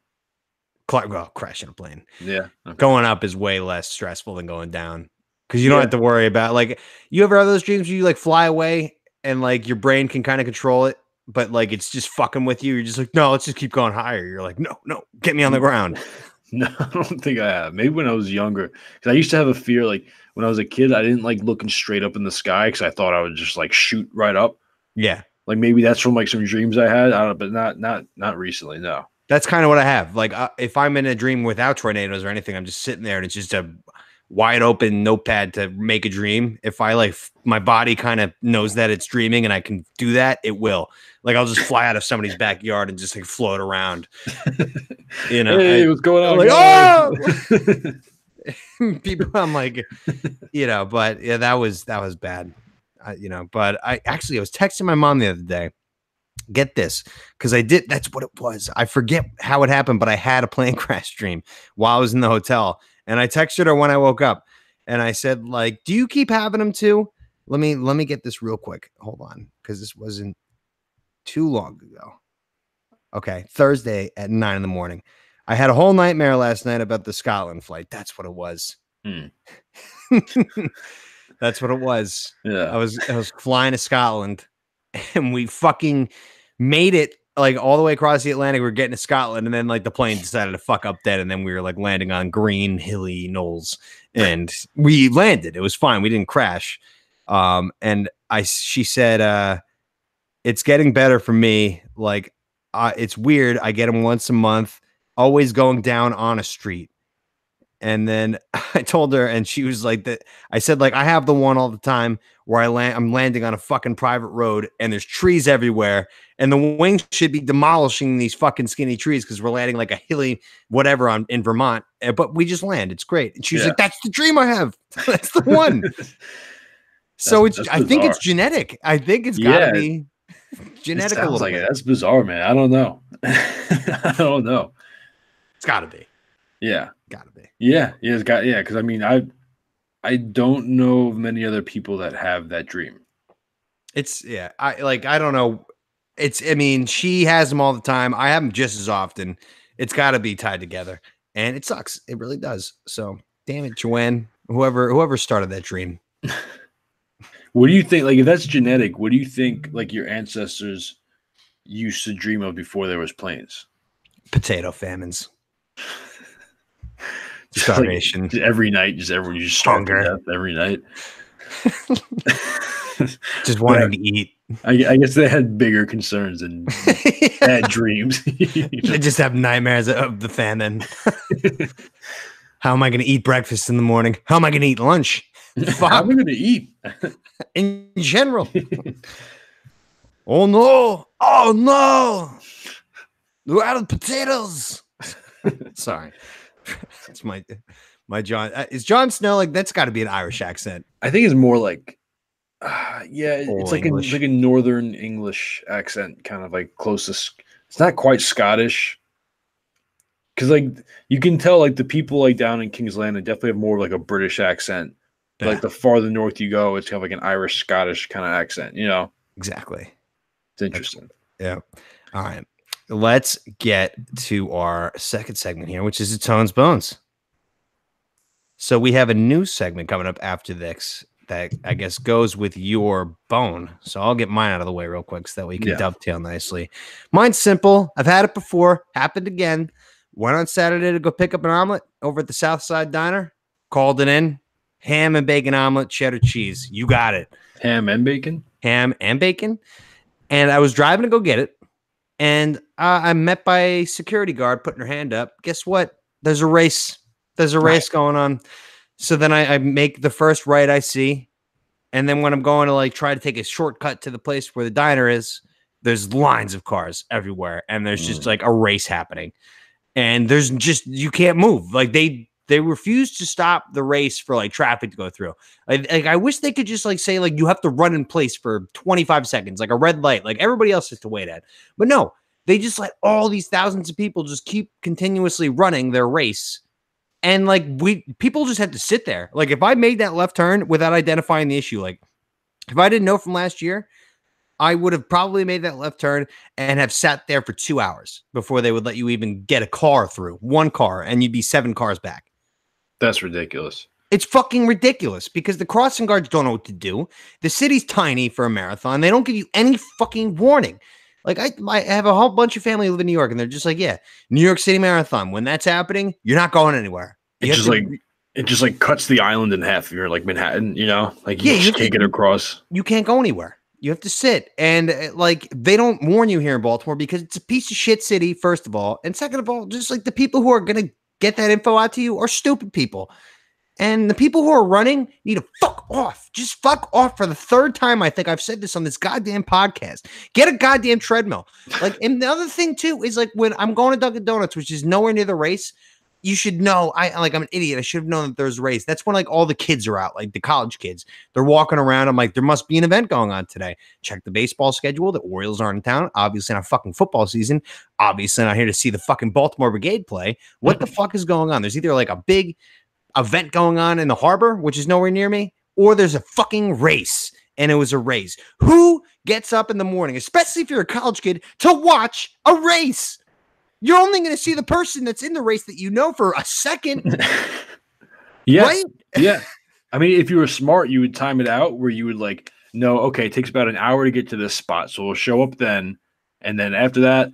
Crashing a plane. Yeah, okay. Going up is way less stressful than going down because you don't have to worry about like. You ever have those dreams where you like fly away and like your brain can kind of control it, but like it's just fucking with you. You're just like, no, let's just keep going higher. You're like, no, get me on the ground. No, I don't think I have. Maybe when I was younger, because I used to have a fear like. When I was a kid, I didn't like looking straight up in the sky because I thought I would just like shoot right up. Yeah, like maybe that's from like some dreams I had. I don't know, but not recently. No, that's kind of what I have. Like if I'm in a dream without tornadoes or anything, I'm just sitting there and it's just a wide open notepad to make a dream. If I like my body kind of knows that it's dreaming and I can do that, it will. Like I'll just fly out of somebody's backyard and just like float around. Hey, what's going on? Like, oh. People, I'm like, but yeah, that was bad, but I was texting my mom the other day, get this, because that's what it was. I forget how it happened, but I had a plane crash dream while I was in the hotel, and I texted her when I woke up, and I said, like, do you keep having them too? Let me get this real quick. Hold on, because this wasn't too long ago. Okay, Thursday at 9 a.m. I had a whole nightmare last night about the Scotland flight. That's what it was. That's what it was. Yeah. I was flying to Scotland, and we fucking made it like all the way across the Atlantic. We were getting to Scotland, and then like the plane decided to fuck up dead, and then we were like landing on green, hilly knolls, and we landed. It was fine. We didn't crash. And she said, it's getting better for me. Like, it's weird. I get them once a month, always going down on a street. And then I told her, and she was like, that. I said, like, I have the one all the time where I'm landing on a fucking private road and there's trees everywhere. And the wings should be demolishing these fucking skinny trees because we're landing like a hilly whatever in Vermont. But we just land. It's great. And she's like, that's the dream I have. That's the one. So I think it's genetic. I think it's got to be genetic. Sounds like it. That's bizarre, man. I don't know. I don't know. It's got to be. Yeah, gotta be. Yeah, it's got. Yeah, because I mean, I don't know of many other people that have that dream. It's I don't know. I mean, she has them all the time. I have them just as often. It's got to be tied together, and it sucks. It really does. So, damn it, Joanne. Whoever started that dream. What do you think? Like, if that's genetic, what do you think? Like, your ancestors used to dream of before there was planes? Potato famines. Starvation. Like every night, everyone just stronger every night. Just wanting to eat. I guess they had bigger concerns than bad dreams. They just have nightmares of the famine. How am I going to eat breakfast in the morning? How am I going to eat lunch? How am I going to eat? In general. Oh no! Oh no! We're out of potatoes. Sorry. It's my John. Is Jon Snow like that's got to be an Irish accent? I think it's more like, it's like a northern English accent, kind of like closest. It's not quite Scottish, because like you can tell like the people like down in King's Landing definitely have more of like a British accent. Yeah. Like the farther north you go, it's kind of like an Irish Scottish kind of accent. You know, exactly. It's interesting. Yeah. All right. Let's get to our second segment here, which is the Tones Bones. So we have a new segment coming up after this that I guess goes with your bone. So I'll get mine out of the way real quick so that we can dovetail nicely. Mine's simple. I've had it before. Happened again. Went on Saturday to go pick up an omelet over at the Southside Diner. Called it in. Ham and bacon omelet, cheddar cheese. You got it. Ham and bacon? Ham and bacon. And I was driving to go get it. And I'm met by a security guard putting her hand up. Guess what? There's a race. There's a race going on. So then I make the first right I see. And then when I'm going to like try to take a shortcut to the place where the diner is, there's lines of cars everywhere. And there's just like a race happening. And there's just, you can't move. Like they refuse to stop the race for like traffic to go through. Like I wish they could just like say like you have to run in place for 25 seconds, like a red light, like everybody else has to wait at. But no, they just let all these thousands of people just keep continuously running their race. And like people just have to sit there. Like if I made that left turn without identifying the issue, like if I didn't know from last year, I would have probably made that left turn and have sat there for 2 hours before they would let you even get a car through, one car, and you'd be 7 cars back. That's ridiculous. It's fucking ridiculous because the crossing guards don't know what to do. The city's tiny for a marathon. They don't give you any fucking warning. Like I have a whole bunch of family who live in New York, and they're just like, yeah, New York City Marathon. When that's happening, you're not going anywhere. It just like cuts the island in half. You're like Manhattan, you know, like you just can't get across. You can't go anywhere. You have to sit, and like they don't warn you here in Baltimore because it's a piece of shit city. First of all, and second of all, just like the people who are gonna get that info out to you are stupid people. And the people who are running need to fuck off. Just fuck off for the third time. I think I've said this on this goddamn podcast. Get a goddamn treadmill. Like, and the other thing too is like when I'm going to Dunkin' Donuts, which is nowhere near the race, you should know. I'm an idiot. I should have known that there's a race. That's when like all the kids are out, like the college kids. They're walking around. I'm like, there must be an event going on today. Check the baseball schedule. The Orioles aren't in town. Obviously not fucking football season. Obviously not here to see the fucking Baltimore Brigade play. What the fuck is going on? There's either like a big event going on in the harbor, which is nowhere near me, or there's a fucking race. and it was a race. Who gets up in the morning, especially if you're a college kid, to watch a race? You're only going to see the person that's in the race that you know for a second. Yeah. Right? Yeah. I mean, if you were smart, you would time it out where you would like, no, okay, it takes about an hour to get to this spot. So we'll show up then. And then after that,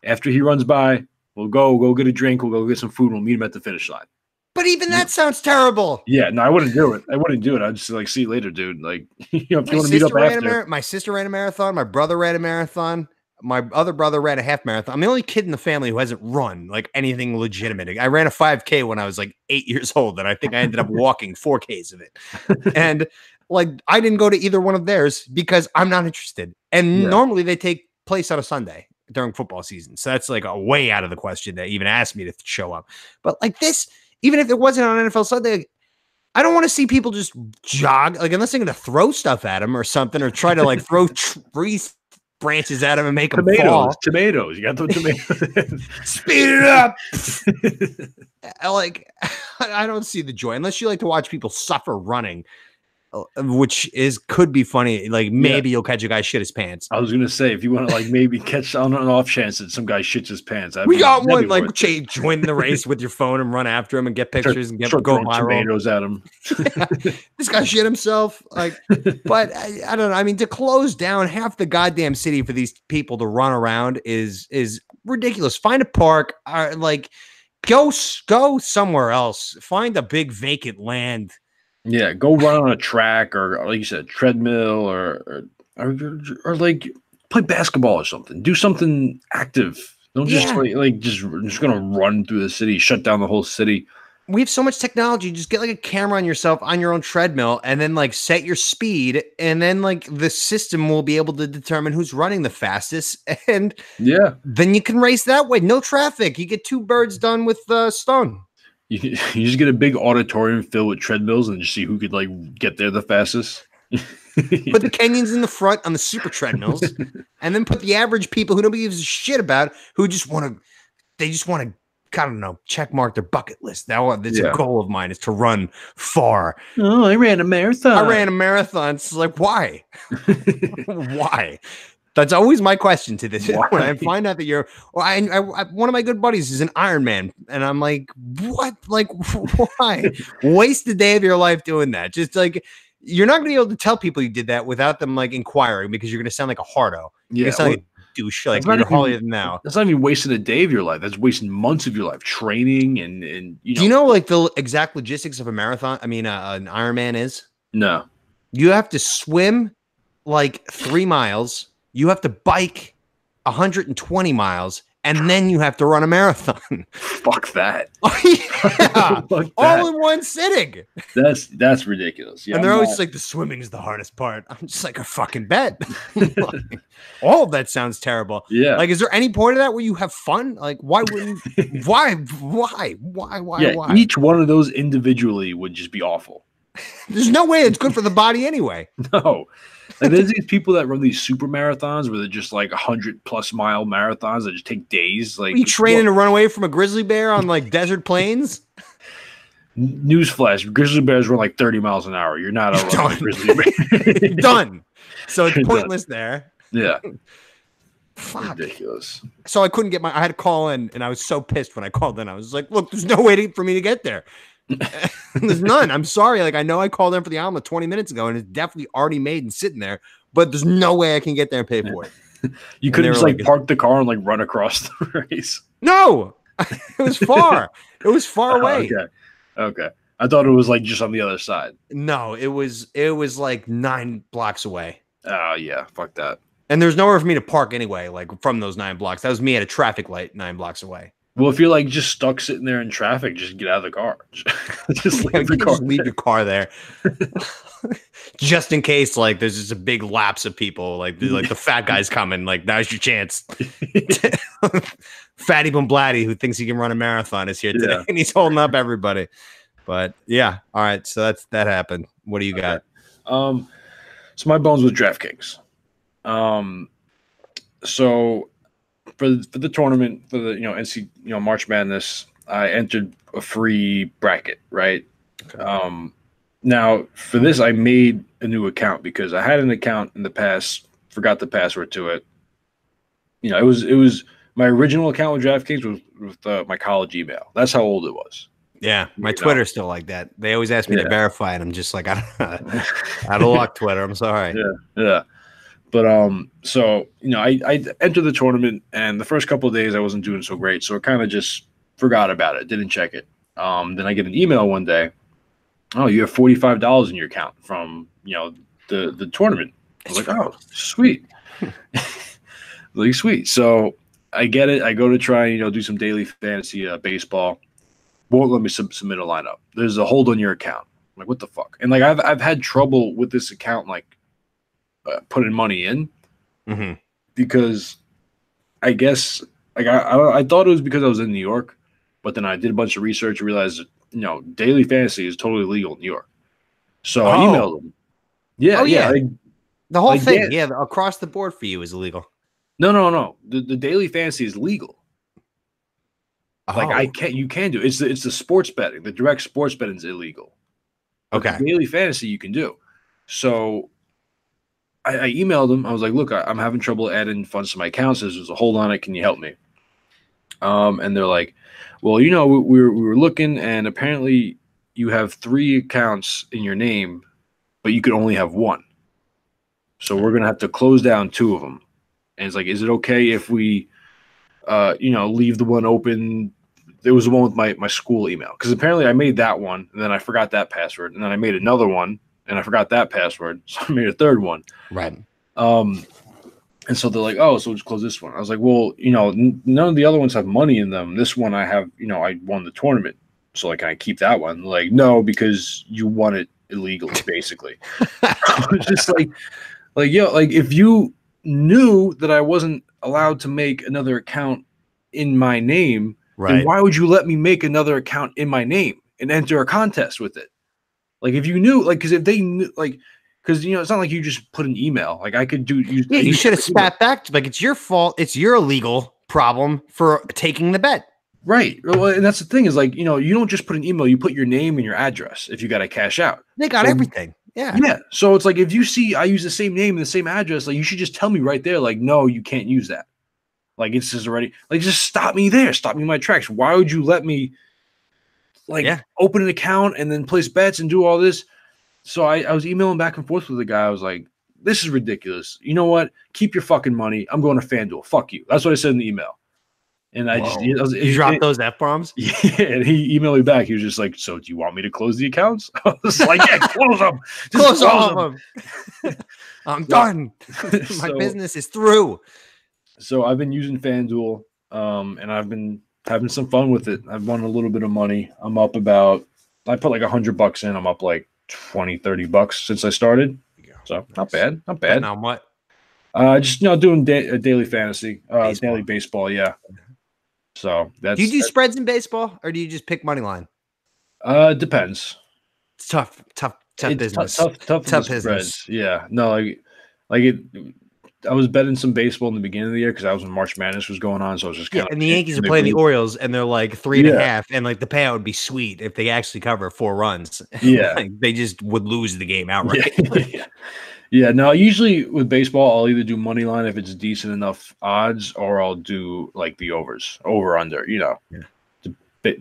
after he runs by, we'll go get a drink. We'll go get some food. We'll meet him at the finish line. But even that sounds terrible. Yeah, no, I wouldn't do it. I'd just like, see you later, dude. Like, if you want to meet up after. My sister ran a marathon. My brother ran a marathon. My other brother ran a half marathon. I'm the only kid in the family who hasn't run like anything legitimate. I ran a 5K when I was like 8 years old, and I think I ended up walking 4Ks of it. And like, I didn't go to either one of theirs because I'm not interested. And normally they take place on a Sunday during football season. So that's like a way out of the question to even ask me to show up. But like this, even if it wasn't on NFL Sunday, I don't want to see people just jog, like unless they're going to throw stuff at them or something, or try to like throw trees branches at him and make them fall. Tomatoes. You got the tomatoes. Speed it up. Like, I don't see the joy unless you like to watch people suffer running, which could be funny. Like maybe you'll catch a guy shit his pants. I was gonna say if you want to like maybe catch on an off chance that some guy shits his pants. We got one like join the race with your phone and run after him and get pictures and go viral. Tomatoes at him. This guy shit himself. Like, but I don't know. I mean, to close down half the goddamn city for these people to run around is ridiculous. Find a park, or like go somewhere else. Find a big vacant land. Yeah, go run on a track or like you said, treadmill or like play basketball or something. Do something active. Don't just just gonna run through the city, shut down the whole city. We have so much technology. Just get like a camera on yourself on your own treadmill and then like set your speed, and then like the system will be able to determine who's running the fastest, and then you can race that way. No traffic. You get 2 birds done with stone. You just get a big auditorium filled with treadmills and just see who could like get there the fastest. Put the Kenyans in the front on the super treadmills, and then put the average people who nobody gives a shit about, who just want to, I don't know, check mark their bucket list. Now that's a goal of mine, is to run far. Oh, I ran a marathon. It's like, why? Why? That's always my question to this. When I find out that you're, one of my good buddies is an Ironman, and I'm like, what? Like, why? Waste a day of your life doing that? Just like, you're not going to be able to tell people you did that without them like inquiring, because you're going to sound like a hardo. You're going to sound like a douche, like you're holier than thou. That's not even wasting a day of your life. That's wasting months of your life training and you know. Do you know like the exact logistics of a marathon? I mean, an Ironman is? No. You have to swim like 3 miles. You have to bike 120 miles, and then you have to run a marathon. Fuck that. Fuck that. All in one sitting. That's ridiculous. Yeah, and they're always like, the swimming is the hardest part. I'm just like, a fucking bet. Like, all of that sounds terrible. Yeah. Like, is there any point of that where you have fun? Like, why wouldn't? Why? Yeah, each one of those individually would just be awful. There's no way it's good for the body anyway. No. Like, there's these people that run these super marathons where they're just like 100+ mile marathons that just take days. Like, are you training to run away from a grizzly bear on like desert plains? Newsflash: grizzly bears run like 30 miles an hour. You're not a grizzly bear. Done. So it's pointless there. Yeah. Fuck. Ridiculous. So I couldn't get I had to call in, and I was so pissed when I called in. I was like, look, there's no way for me to get there. There's none. I'm sorry. Like, I know I called in for the omelet 20 minutes ago, and it's definitely already made and sitting there, but there's no way I can get there and pay for it. You couldn't just like park the car and like run across the race. No, it was far. It was far away. Okay. I thought it was like just on the other side. No, it was like 9 blocks away. Oh yeah, fuck that. And there's nowhere for me to park anyway. Like, from those 9 blocks, that was me at a traffic light 9 blocks away. Well, if you're like just stuck sitting there in traffic, just get out of the car. Just leave the car. Just leave your car there, just in case. Like, there's just a big lapse of people. Like the fat guy's coming. Like, now's your chance. Fatty Bumblatty, who thinks he can run a marathon, is here today, and he's holding up everybody. But yeah, all right. So that happened. What do you got? So my bones with DraftKings. So. For the tournament, for the NC March Madness, I entered a free bracket, right? Okay. Now, for this, I made a new account because I had an account in the past, forgot the password to it. It was my original account with DraftKings was with my college email. That's how old it was. Yeah, my Twitter's still like that. They always ask me to verify it. I'm just like, out of luck, Twitter. I'm sorry. Yeah. But so I entered the tournament, and the first couple of days I wasn't doing so great, so I kind of just forgot about it, didn't check it. Then I get an email one day. Oh, you have $45 in your account from the tournament. I was like, oh, sweet, like sweet. So I get it. I go to try do some daily fantasy baseball. Won't let me submit a lineup. There's a hold on your account. I'm like, what the fuck? And like I've had trouble with this account, like putting money in, because I guess like I thought it was because I was in New York, but then I did a bunch of research and realized that, daily fantasy is totally legal in New York. So I emailed them. Yeah. The whole thing, across the board for you is illegal. No. The daily fantasy is legal. Like you can do it. It's the sports betting. The direct sports betting is illegal. But the daily fantasy you can do. So I emailed them. I was like, look, I'm having trouble adding funds to my accounts. There's a hold on it. Can you help me? And they're like, well, we were looking, and apparently you have 3 accounts in your name, but you could only have 1. So we're gonna have to close down 2 of them. And it's like, is it okay if we, leave the one open? There was the one with my school email, because apparently I made that one, and then I forgot that password, and then I made another one, and I forgot that password, so I made a third one. Right. And so they're like, oh, so we'll just close this one. I was like, well, none of the other ones have money in them. This one I have, I won the tournament, so like, can I keep that one? Like, no, because you won it illegally, basically. I was just like, if you knew that I wasn't allowed to make another account in my name, then why would you let me make another account in my name and enter a contest with it? Like, if you knew, like, because if they knew, like, because it's not like you just put an email. Like, I could do. You should have spat back. Like, it's your fault. It's your illegal problem for taking the bet. Right. Well, and that's the thing is, like, you don't just put an email. You put your name and your address if you got to cash out. They got everything. Yeah. Yeah. So it's like, if you see I use the same name and the same address, like, you should just tell me right there, like, no, you can't use that. Like, it's just already, like, just stop me there. Stop me in my tracks. Why would you let me, like, open an account and then place bets and do all this? So I was emailing back and forth with the guy. I was like, this is ridiculous. You know what? Keep your fucking money. I'm going to FanDuel. Fuck you. That's what I said in the email. And you dropped those F-bombs? Yeah. And he emailed me back. He was just like, so do you want me to close the accounts? I was like, yeah, close them. Close them. I'm done. My business is through. So I've been using FanDuel, and I've been having some fun with it. I've won a little bit of money. I'm up I put like $100 in. I'm up like $20-$30 since I started. So not bad. Now what? Just doing daily fantasy, daily baseball. Yeah. So that's. Do you do spreads in baseball, or do you just pick money line? Depends. It's tough business. Tough business. Spreads. Yeah. No, like it. I was betting some baseball in the beginning of the year because that was when March Madness was going on. So I was just kind of. And the Yankees are playing the Orioles, and they're like 3.5, and like the payout would be sweet if they actually cover 4 runs. Yeah, like, they just would lose the game outright. Yeah. No, usually with baseball, I'll either do money line if it's decent enough odds, or I'll do like the over under.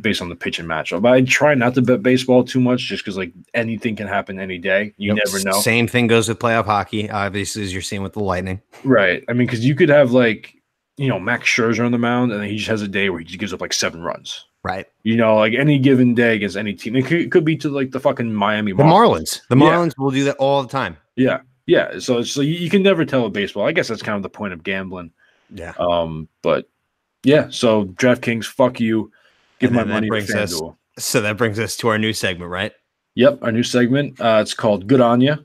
Based on the pitch and matchup. But I try not to bet baseball too much, just because like anything can happen any day. You never know. Same thing goes with playoff hockey, obviously, as you're seeing with the Lightning. Right. I mean, because you could have like, Max Scherzer on the mound, and then he just has a day where he just gives up like 7 runs. Right. Like any given day against any team. It could be to like the fucking Miami Marlins. The Marlins will do that all the time. Yeah. Yeah. So you can never tell with baseball. I guess that's kind of the point of gambling. Yeah. But yeah. So DraftKings, fuck you. Give my money to FanDuel. So that brings us to our new segment, right? Yep, our new segment. It's called Good On Ya.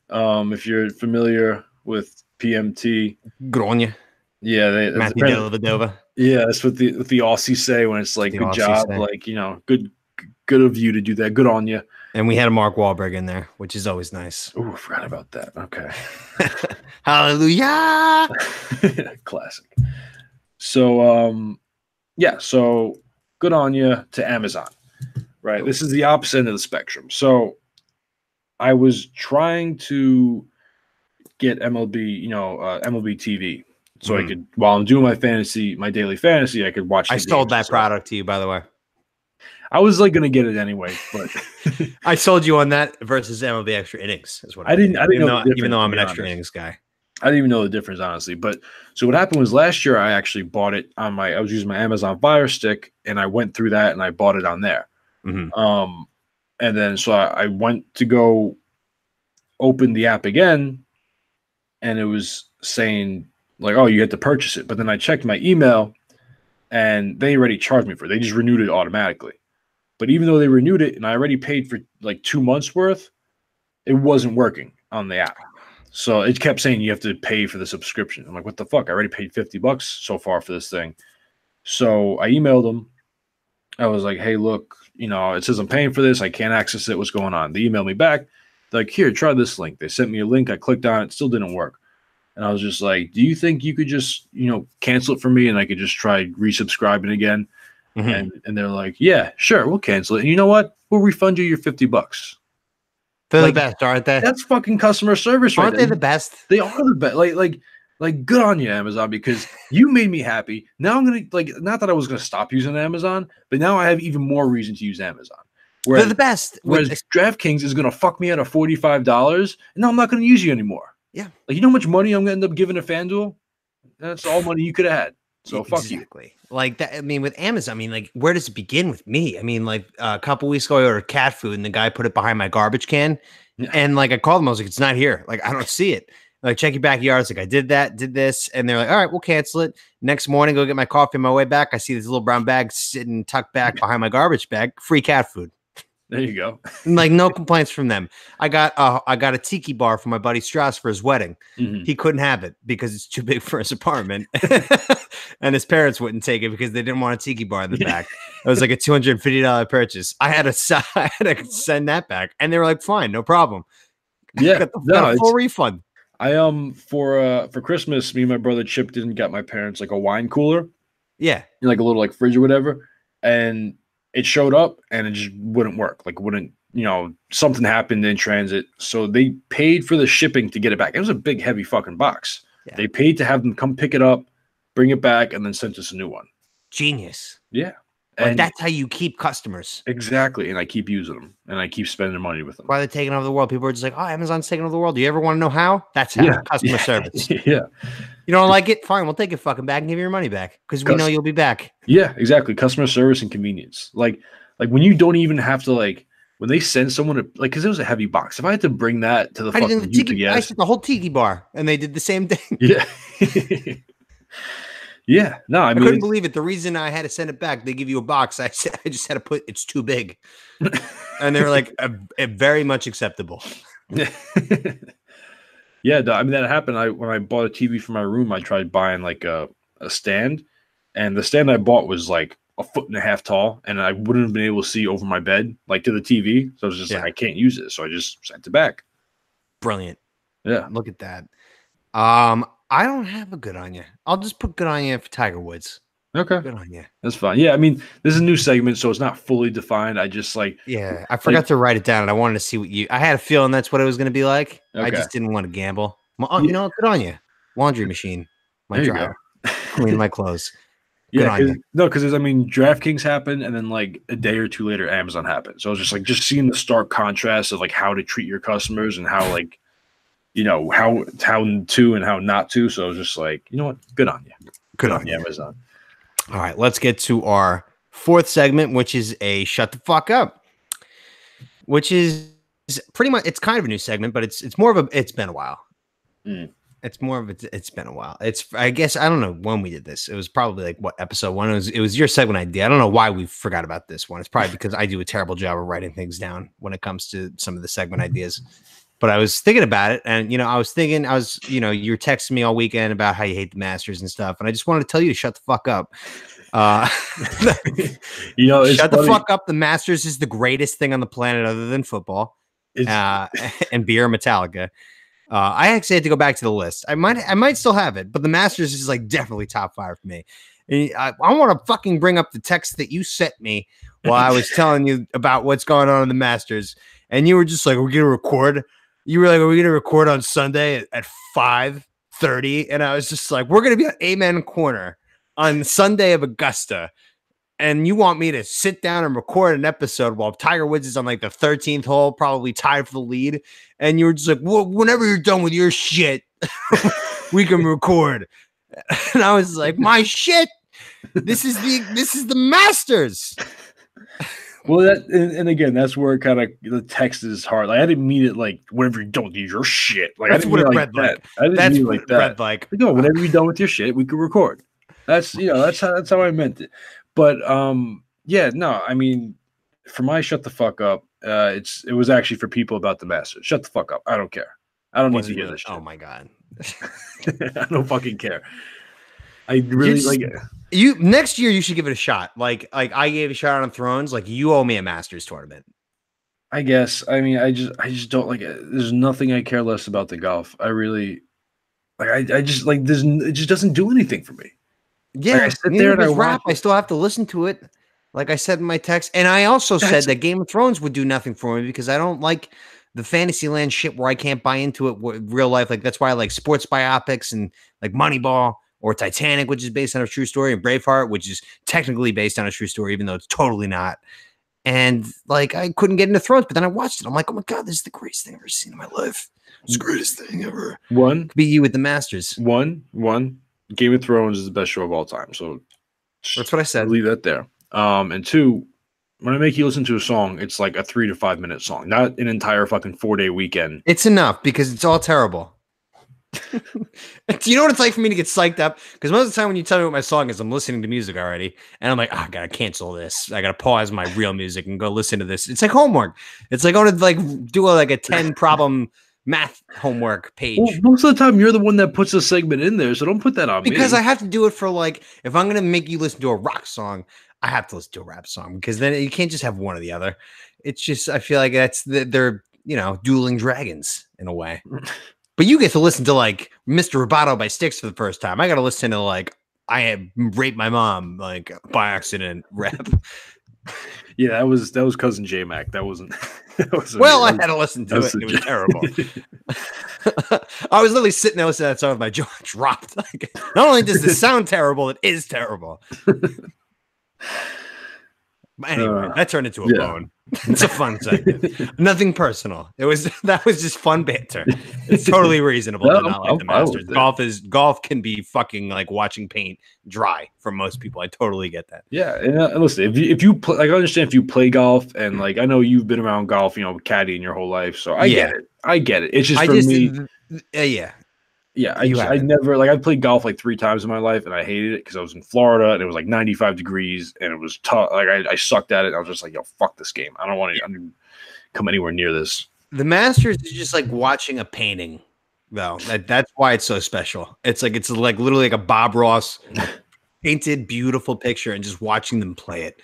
If you're familiar with PMT, good on you. Yeah, Matthew Dellavedova. Yeah, that's what the Aussies say when it's like good job, like good of you to do that. Good on you. And we had a Mark Wahlberg in there, which is always nice. Oh, I forgot about that. Okay. Hallelujah. Classic. So good on you to Amazon, right? This is the opposite end of the spectrum. So I was trying to get MLB, MLB TV, so I could, while I'm doing my daily fantasy, I could watch. I sold that product to you, by the way. I was like gonna get it anyway, but I sold you on that versus MLB Extra Innings. Is what I didn't know, even though I'm an Extra Innings guy. I didn't even know the difference, honestly. But so what happened was last year I actually bought it on I was using my Amazon Fire Stick, and I went through that and I bought it on there. And then so I went to go open the app again, and it was saying like, "Oh, you had to purchase it." But then I checked my email, and they already charged me for it. They just renewed it automatically. But even though they renewed it and I already paid for like 2 months worth, it wasn't working on the app. So it kept saying you have to pay for the subscription. I'm like, what the fuck? I already paid $50 so far for this thing. So I emailed them. I was like, hey, look, it says I'm paying for this. I can't access it. What's going on? They emailed me back. They're like, here, try this link. They sent me a link. I clicked on it. Still didn't work. And I was just like, do you think you could just, cancel it for me and I could just try resubscribing again? And they're like, yeah, sure, we'll cancel it. And you know what? We'll refund you your $50. They're the best, aren't they? That's fucking customer service, aren't they the best? They are the best. Like, good on you, Amazon, because you made me happy. Now I'm gonna not that I was gonna stop using Amazon, but now I have even more reason to use Amazon. They're the best. Whereas DraftKings is gonna fuck me out of $45, and now I'm not gonna use you anymore. Yeah, like, you know how much money I'm gonna end up giving to FanDuel? That's all money you could have had. So fuck you. Like that. I mean, with Amazon, I mean, like, where does it begin with me? I mean, like a couple weeks ago, I ordered cat food, and the guy put it behind my garbage can, and like I called him, I was like, "It's not here. Like, I don't see it. Like, check your backyard." It's like, I did this, and they're like, "All right, we'll cancel it." Next morning, go get my coffee on my way back. I see this little brown bag sitting tucked back behind my garbage bag. Free cat food. There you go. Like, no complaints from them. I got a tiki bar for my buddy Strauss for his wedding. He couldn't have it because it's too big for his apartment. And his parents wouldn't take it because they didn't want a tiki bar in the back. It was like a $250 purchase. I had to send that back, and they were like, "Fine, no problem." Yeah, got a full refund. I for Christmas, me and my brother Chip didn't get my parents like a wine cooler. Yeah, like a little like fridge or whatever, and it showed up and it just wouldn't work. Like, something happened in transit, so they paid for the shipping to get it back. It was a big, heavy fucking box. Yeah. They paid to have them come pick it up, bring it back, and then sent us a new one. Genius. Yeah. And that's how you keep customers. Exactly. And I keep using them, and I keep spending money with them. Why they're taking over the world? People are just like, "Oh, Amazon's taking over the world." Do you ever want to know how? That's how. Customer service. Yeah. You don't like it? Fine. We'll take it fucking back and give you your money back because we know you'll be back. Yeah, exactly. Customer service and convenience. Like when you don't even have to when they send someone to because it was a heavy box. If I had to bring that to the fucking UPS, I took the whole tiki bar, and they did the same thing. Yeah. Yeah, no, I mean, couldn't believe it. The reason I had to send it back, they give you a box. I just had to put it's too big, and they were like, very much acceptable. Yeah, I mean that happened. When I bought a TV for my room, I tried buying like a stand, and the stand I bought was like 1.5 feet tall, and I wouldn't have been able to see over my bed like to the TV. So I was just like, I can't use it, so I just sent it back. Brilliant. Yeah, look at that. I don't have a good on you. I'll just put good on you for Tiger Woods. Okay. Good on you. That's fine. Yeah, I mean, this is a new segment, so it's not fully defined. I just I forgot to write it down, and I wanted to see I had a feeling that's what it was going to be like. Okay. I just didn't want to gamble. Well, good on you. Laundry machine. My dryer. Clean my clothes. Good on you. No, because DraftKings happened, and then like a day or two later, Amazon happened. So I was just seeing the stark contrast of like how to treat your customers and how how to and how not to. So I was just like, you know what? Good on you. Good on you, Amazon. All right, let's get to our fourth segment, which is a shut the fuck up, which is pretty much, it's kind of a new segment, but it's more of it's been a while. It's more of it's been a while. I guess, I don't know when we did this. It was probably like episode 1. It was your segment idea. I don't know why we forgot about this one. It's probably because I do a terrible job of writing things down when it comes to some of the segment ideas. But I was thinking about it, and you were texting me all weekend about how you hate the Masters and stuff, and I just wanted to tell you to shut the fuck up. Shut the fuck up. The Masters is the greatest thing on the planet other than football, and beer, Metallica. I actually had to go back to the list. I might still have it, but the Masters is like definitely top 5 for me. And I want to fucking bring up the text that you sent me while I was telling you about what's going on in the Masters. and you were just like, "We're gonna record." You were like, "Are we gonna record on Sunday at 5:30?" And I was just like, "We're gonna be at Amen Corner on Sunday of Augusta." And you want me to sit down and record an episode while Tiger Woods is on like the 13th hole, probably tied for the lead. And you were just like, well, whenever you're done with your shit, we can record. And I was like, my shit. This is the Masters. Well, that and again, that's where kind of the text is hard. Like I didn't mean it like whenever you're done with your shit. Like that's I didn't what mean it like read that. like. I didn't that's mean what like it that. read like. No, whenever you're done with your shit, we can record. That's that's how I meant it. But yeah, no, I mean, for my shut the fuck up, it was actually for people about the Masters. Shut the fuck up. I don't care. I don't need to hear this shit. Oh my god. I don't fucking care. I really like it. You next year you should give it a shot. Like I gave a shot on Thrones. Like you owe me a Masters tournament. I guess. I mean, I just don't like it. There's nothing I care less about the golf. I really like. I just like. It just doesn't do anything for me. Yeah, like I sit there and I rap. I still have to listen to it. Like I said in my text, and I also said that Game of Thrones would do nothing for me because I don't like the Fantasyland shit where I can't buy into it real life. Like that's why I like sports biopics and like Moneyball or Titanic, which is based on a true story, and Braveheart, which is technically based on a true story, even though it's totally not. And like I couldn't get into Thrones, but then I watched it. I'm like, oh my god, this is the greatest thing I've ever seen in my life. It's the greatest thing ever. One, be you with the Masters. One, Game of Thrones is the best show of all time. So that's what I said. I'll leave that there. And two, when I make you listen to a song, it's like a 3 to 5 minute song, not an entire fucking 4-day weekend. It's enough because it's all terrible. Do you know what it's like for me to get psyched up? Because most of the time when you tell me what my song is, I'm listening to music already, and I'm like, oh, I gotta cancel this. I gotta pause my real music and go listen to this. It's like homework. It's like going to like do a 10 problem math homework page. Well, most of the time you're the one that puts a segment in there, so don't put that on me. Because I have to do it for like, if I'm gonna make you listen to a rock song, I have to listen to a rap song because then you can't just have one or the other. It's just, I feel like they're dueling dragons in a way. But you get to listen to like Mr. Roboto by Styx for the first time. I got to listen to like I had raped my mom like by accident rap. Yeah, that was Cousin J Mac. That wasn't. I had to listen to it. And it was terrible. I was literally sitting there listening to that song with my jaw dropped. Like, not only does this sound terrible, it is terrible. But anyway, that turned into a bone. It's a fun segment. Nothing personal. That was just fun banter. It's totally reasonable to not like the Masters. Golf can be fucking like watching paint dry for most people. I totally get that. Yeah, and listen, if you play, like I understand if you play golf, and like I know you've been around golf, caddying your whole life, so I get it. I get it. It's just me. Yeah, I never I played golf like 3 times in my life, and I hated it because I was in Florida and it was like 95 degrees and it was tough. Like I sucked at it. And I was just like, yo, fuck this game. I don't want to come anywhere near this. The Masters is just like watching a painting, though. That's why it's so special. It's like literally like a Bob Ross painted beautiful picture, and just watching them play it,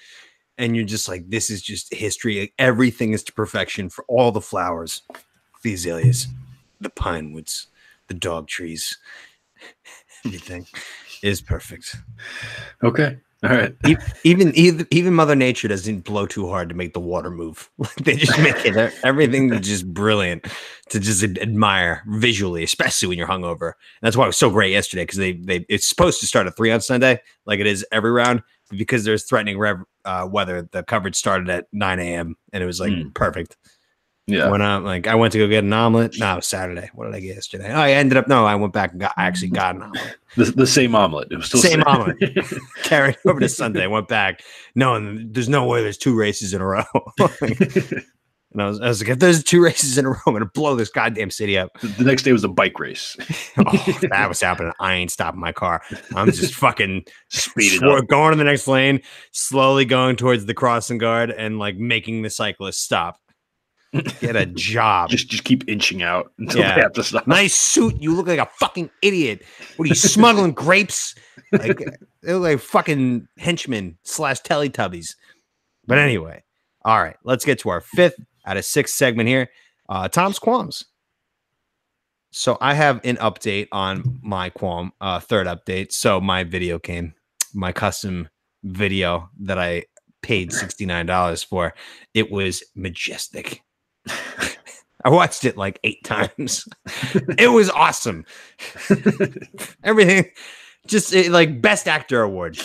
and you're just like, this is just history. Like, everything is to perfection for all the flowers, the azaleas, the pine woods, the dog trees, everything is perfect. Okay. All right. Even Mother Nature doesn't blow too hard to make the water move. Like they just make it everything just brilliant to just admire visually, especially when you're hungover. And that's why it was so great yesterday, because it's supposed to start at 3 on Sunday, like it is every round. But because there's threatening weather, the coverage started at 9 a.m. and it was like perfect. Yeah. I went to go get an omelet. No, it was Saturday. What did I get yesterday? I went back and I actually got an omelet. The same omelet. It was still same omelet. Carried over to Sunday. Went back. No, and there's no way there's 2 races in a row. And I was like, if there's 2 races in a row, I'm gonna blow this goddamn city up. The next day was a bike race. That was happening. I ain't stopping my car. I'm just fucking speeding up, going to the next lane, slowly going towards the crossing guard, and like making the cyclist stop. Get a job. Just keep inching out until they have to stop. Nice suit. You look like a fucking idiot. What are you smuggling grapes? Like they look like fucking henchmen / Teletubbies. But anyway, all right. Let's get to our 5th out of 6 segment here. Tom's Qualms. So I have an update on my qualm. 3rd update. So my video came, my custom video that I paid $69 for. It was majestic. I watched it like 8 times. It was awesome. Everything, just like best actor award.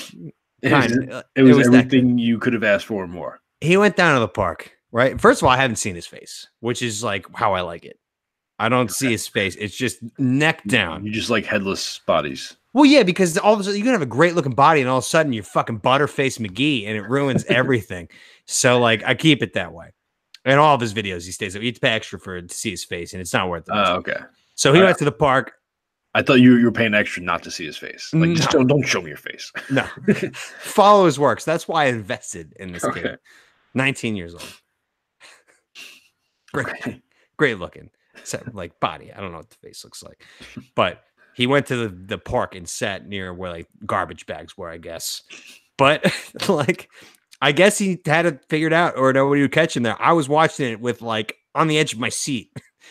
It was everything you could have asked for and more. He went down to the park, right? First of all, I haven't seen his face, which is like how I like it. I don't see his face. It's just neck down. You just like headless bodies. Well, yeah, because all of a sudden you can have a great looking body, and all of a sudden you're fucking Butterface McGee, and it ruins everything. So like, I keep it that way. In all of his videos, he stays there. You have to pay extra to see his face, and it's not worth it. Okay. So he went to the park. I thought you were paying extra not to see his face. Like, just don't show me your face. No. Follow his works. That's why I invested in this kid. 19 years old. Great looking. Except like body. I don't know what the face looks like. But he went to the park and sat near where like garbage bags were, I guess. But like, I guess he had it figured out, or nobody would catch him there. I was watching it with like on the edge of my seat.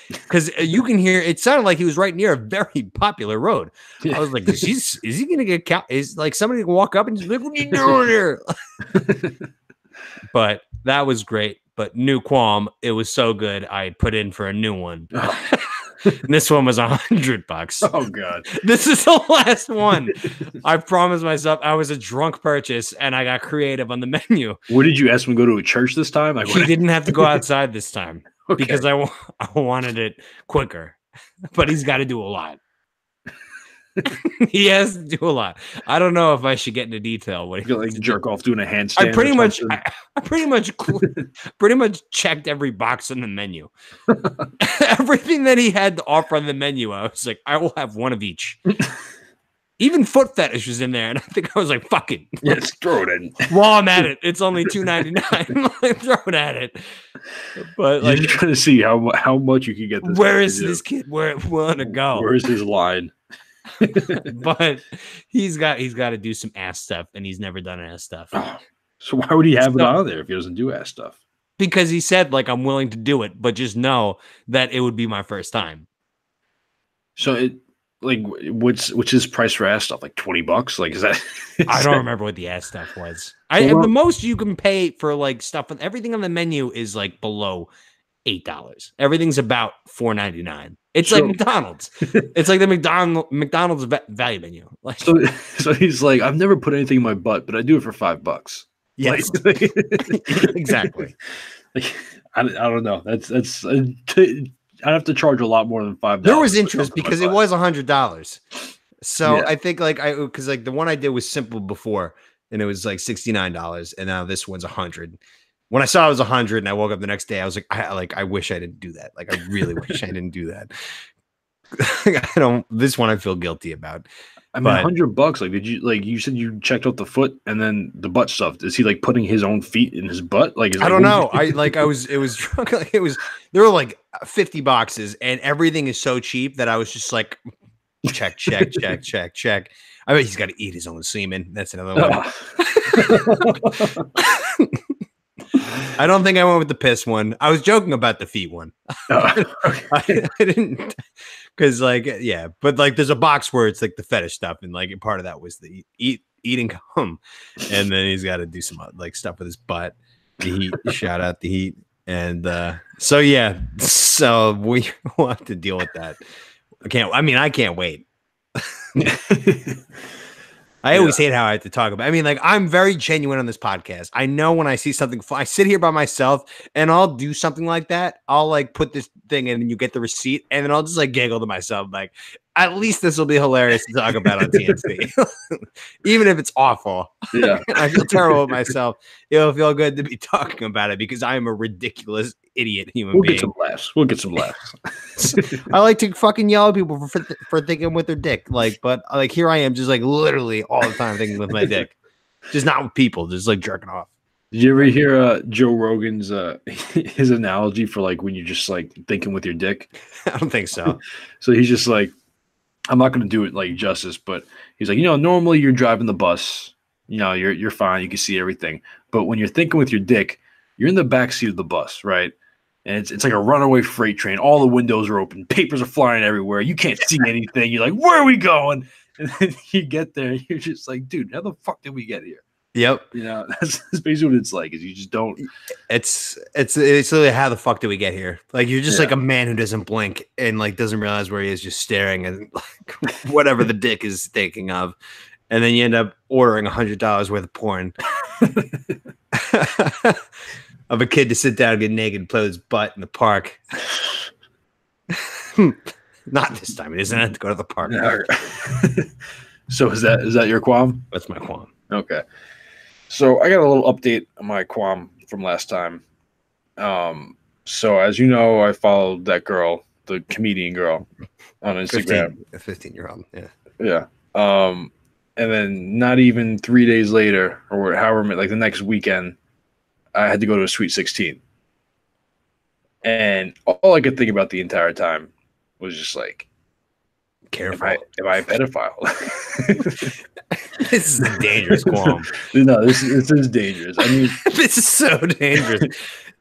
Because you can hear it sounded like he was right near a very popular road. I was like, is he gonna get is like somebody can walk up and just be like, what are you doing here? But that was great. But new qualm, it was so good I put in for a new one. This one was $100. Oh god. This is the last one. I promised myself I was a drunk purchase, and I got creative on the menu. What did you ask him to go to a church this time? Like, he didn't have to go outside this time. Okay. Because I wanted it quicker, but he's got to do a lot. He has to do a lot. I don't know if I should get into detail. What he like jerk off doing a handstand. I pretty much checked every box on the menu. Everything that he had to offer on the menu, I was like, I will have one of each. Even foot fetish was in there, and I think I was like, "Fuck it, yes, throw it in." While I'm at it, it's only $2.99. Like, throw it at it. But like, you're trying to see how much you can get this. Where is this kid? Where willing to go? Where's his line? But he's got to do some ass stuff, and he's never done ass stuff. Oh, so why would he have it on there if he doesn't do ass stuff? Because he said like, I'm willing to do it, but just know that it would be my first time. So it. Like, what's his price for ass stuff? Like $20? Like, is that? I don't remember what the ass stuff was. The most you can pay for like stuff, everything on the menu is like below $8. Everything's about $4.99. It's like McDonald's. It's like the McDonald's value menu. Like, so he's like, I've never put anything in my butt, but I do it for $5. Yes, like, exactly. Like, I don't know. That's. I'd have to charge a lot more than $5. There was interest because it was $100. So yeah. I think because the one I did was simple before, and it was like $69, and now this one's $100. When I saw it was $100, and I woke up the next day, I was like, I wish I didn't do that. Like, I really wish I didn't do that. This one I feel guilty about. I mean, $100. Like, did you you said you checked out the foot and then the butt stuff? Is he like putting his own feet in his butt? Like, I don't know. It was drunk. Like, there were like 50 boxes, and everything is so cheap that I was just like, check. I bet he's got to eat his own semen. That's another one. I don't think I went with the piss one. I was joking about the feet one. I didn't, because but like there's a box where it's like the fetish stuff, and like part of that was the eating cum, and then he's got to do some like stuff with his butt. The heat, shout out the heat, and so we will have to deal with that. I can't wait. I always hate how I have to talk about it. I mean, like, I'm very genuine on this podcast. I know when I see something, I sit here by myself and I'll do something like that. I'll like put this thing in and you get the receipt, and then I'll just like giggle to myself, like, at least this will be hilarious to talk about on TNT. Even if it's awful. Yeah. I feel terrible with myself. It'll feel good to be talking about it because I am a ridiculous idiot human being. We'll get some laughs. I like to fucking yell at people for thinking with their dick. Like, but like here I am just like literally all the time thinking with my dick. Just not with people, just like jerking off. Did you ever hear Joe Rogan's his analogy for like when you're just like thinking with your dick? I don't think so. So he's just like, I'm not going to do it like justice, but he's like, normally you're driving the bus, you're fine, you can see everything. But when you're thinking with your dick, you're in the back seat of the bus, right? And it's like a runaway freight train. All the windows are open, papers are flying everywhere. You can't see anything. You're like, where are we going? And then you get there, and you're just like, dude, how the fuck did we get here? Yep. You know, that's basically what it's like. Is you just don't. It's literally how the fuck did we get here? Like you're just Yeah. like a man who doesn't blink and like doesn't realize where he is, just staring at like whatever the dick is thinking of, and then you end up ordering $100 worth of porn of a kid to sit down and get naked and play with his butt in the park. Not this time. He doesn't have to go to the park. So is that your qualm? That's my qualm. Okay. So I got a little update on my qualm from last time. So as you know, I followed that girl, the comedian girl, on Instagram. A 15-year-old. Yeah. Yeah. And then not even 3 days later, or however, like the next weekend, I had to go to a Sweet 16. And all I could think about the entire time was just like, careful. Am I a pedophile? This is a dangerous qualm. No, this is dangerous. I mean, this is so dangerous.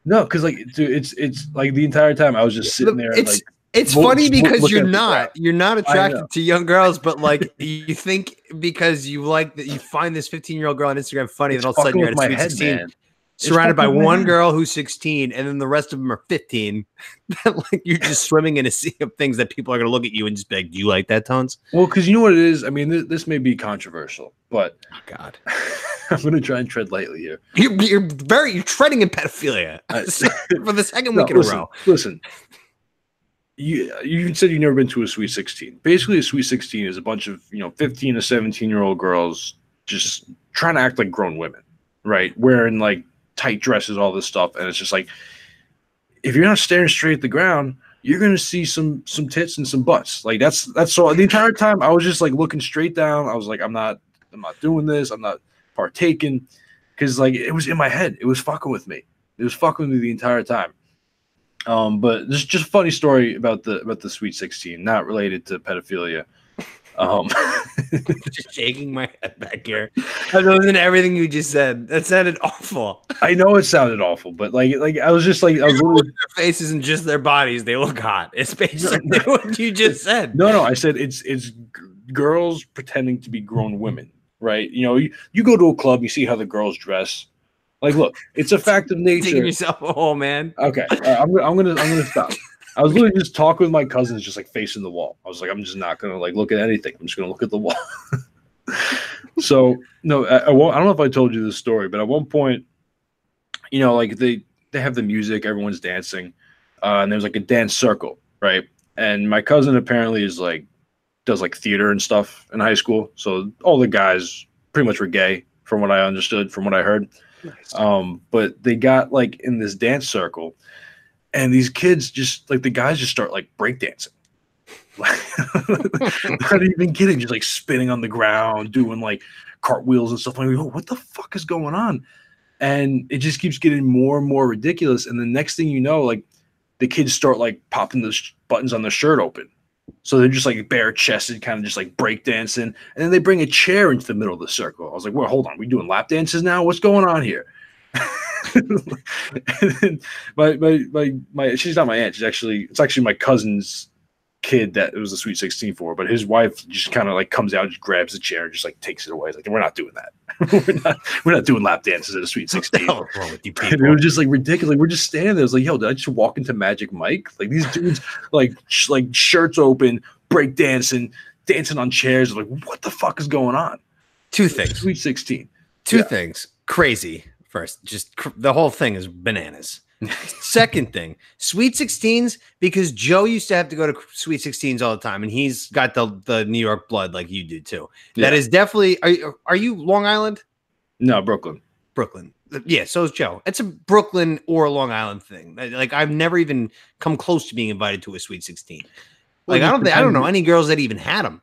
No, because like, dude, it's like the entire time I was just sitting there. It's funny because you're not attracted to young girls, but like you think because you like that you find this 15-year-old girl on Instagram funny, and all of a sudden you're at a Sweet 16. Surrounded by one girl who's 16 and then the rest of them are 15. Like you're just swimming in a sea of things that people are going to look at you and just be like, do you like that, Tones? Well, because you know what it is? I mean, this may be controversial, but oh, God. I'm going to try and tread lightly here. You're treading in pedophilia for the second week in a row. Listen, you said you've never been to a Sweet 16. Basically, a Sweet 16 is a bunch of 15 to 17-year-old girls just trying to act like grown women, right? Wearing like tight dresses, all this stuff, and it's just like if you're not staring straight at the ground, you're gonna see some tits and some butts. Like that's all. The entire time I was just like looking straight down. I was like, I'm not doing this. I'm not partaking, because like it was in my head. It was fucking with me. It was fucking with me the entire time. But there's just a funny story about the Sweet 16, not related to pedophilia. Just shaking my head back here. That wasn't everything you just said. That sounded awful. I know it sounded awful, but like I was just like, I was literally, their faces and just their bodies, they look hot. It's basically what you just said. No, I said it's girls pretending to be grown women, right? You go to a club, you see how the girls dress. Like, look, it's a fact of nature. Digging yourself a hole, man. Okay, I'm gonna stop. I was literally just talking with my cousins, just like facing the wall. I was like, I'm just not gonna like look at anything. I'm just gonna look at the wall. So no, I don't know if I told you this story, but at one point, like they have the music, everyone's dancing, and there's like a dance circle, right? And my cousin apparently does like theater and stuff in high school, so all the guys pretty much were gay, from what I understood, from what I heard. Nice. But they got like in this dance circle. And these kids just like the guys just start like breakdancing. Not even kidding, just like spinning on the ground, doing like cartwheels and stuff. Like, oh, what the fuck is going on? And it just keeps getting more and more ridiculous. And the next thing you know, like the kids start like popping the buttons on their shirt open. So they're just like bare chested, kind of just like breakdancing. And then they bring a chair into the middle of the circle. I was like, well, hold on, we doing lap dances now? What's going on here? And my she's not my aunt. It's actually my cousin's kid that it was a Sweet 16 for. But his wife just kind of like comes out, just grabs the chair, and just like takes it away. It's like, we're not doing that. we're not doing lap dances at a Sweet 16. What's wrong with you people? And it was just like ridiculous. Like, we're just standing there. It's like, yo, did I just walk into Magic Mike? Like these dudes, like shirts open, break dancing on chairs. Like, what the fuck is going on? Two things. Sweet 16. Two things. Crazy. First, just the whole thing is bananas. Second thing, Sweet 16s, because Joe used to have to go to Sweet 16s all the time, and he's got the New York blood like you do too. Yeah. That is definitely. Are you Long Island? No, Brooklyn. Yeah, so is Joe. It's a Brooklyn or Long Island thing. Like I've never even come close to being invited to a Sweet 16. Like I don't know any girls that even had them.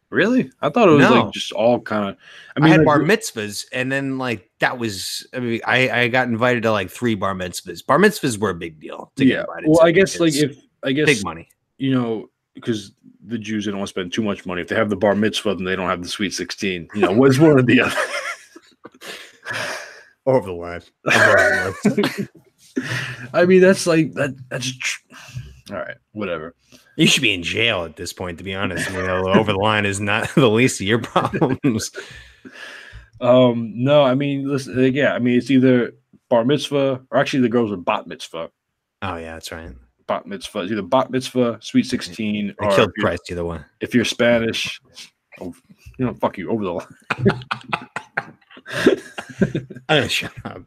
Really? I thought it was like just all kind of. I had bar mitzvahs, and then like that was. I mean, I got invited to like 3 bar mitzvahs. Bar mitzvahs were a big deal. To get invited well, to I guess big money. Because the Jews don't want to spend too much money. If they have the bar mitzvah, then they don't have the Sweet 16. What's one or the other? Over the line. I mean, that's like that. That's all right. Whatever. You should be in jail at this point, to be honest. Over the line is not the least of your problems. No, I mean, listen, yeah, I mean, it's either bar mitzvah or actually the girls are bat mitzvah. Oh yeah, that's right. Bat mitzvah. It's either bat mitzvah, sweet 16, They or killed Christ either one. if you're Spanish, oh, fuck you over the line. I'm gonna shut up.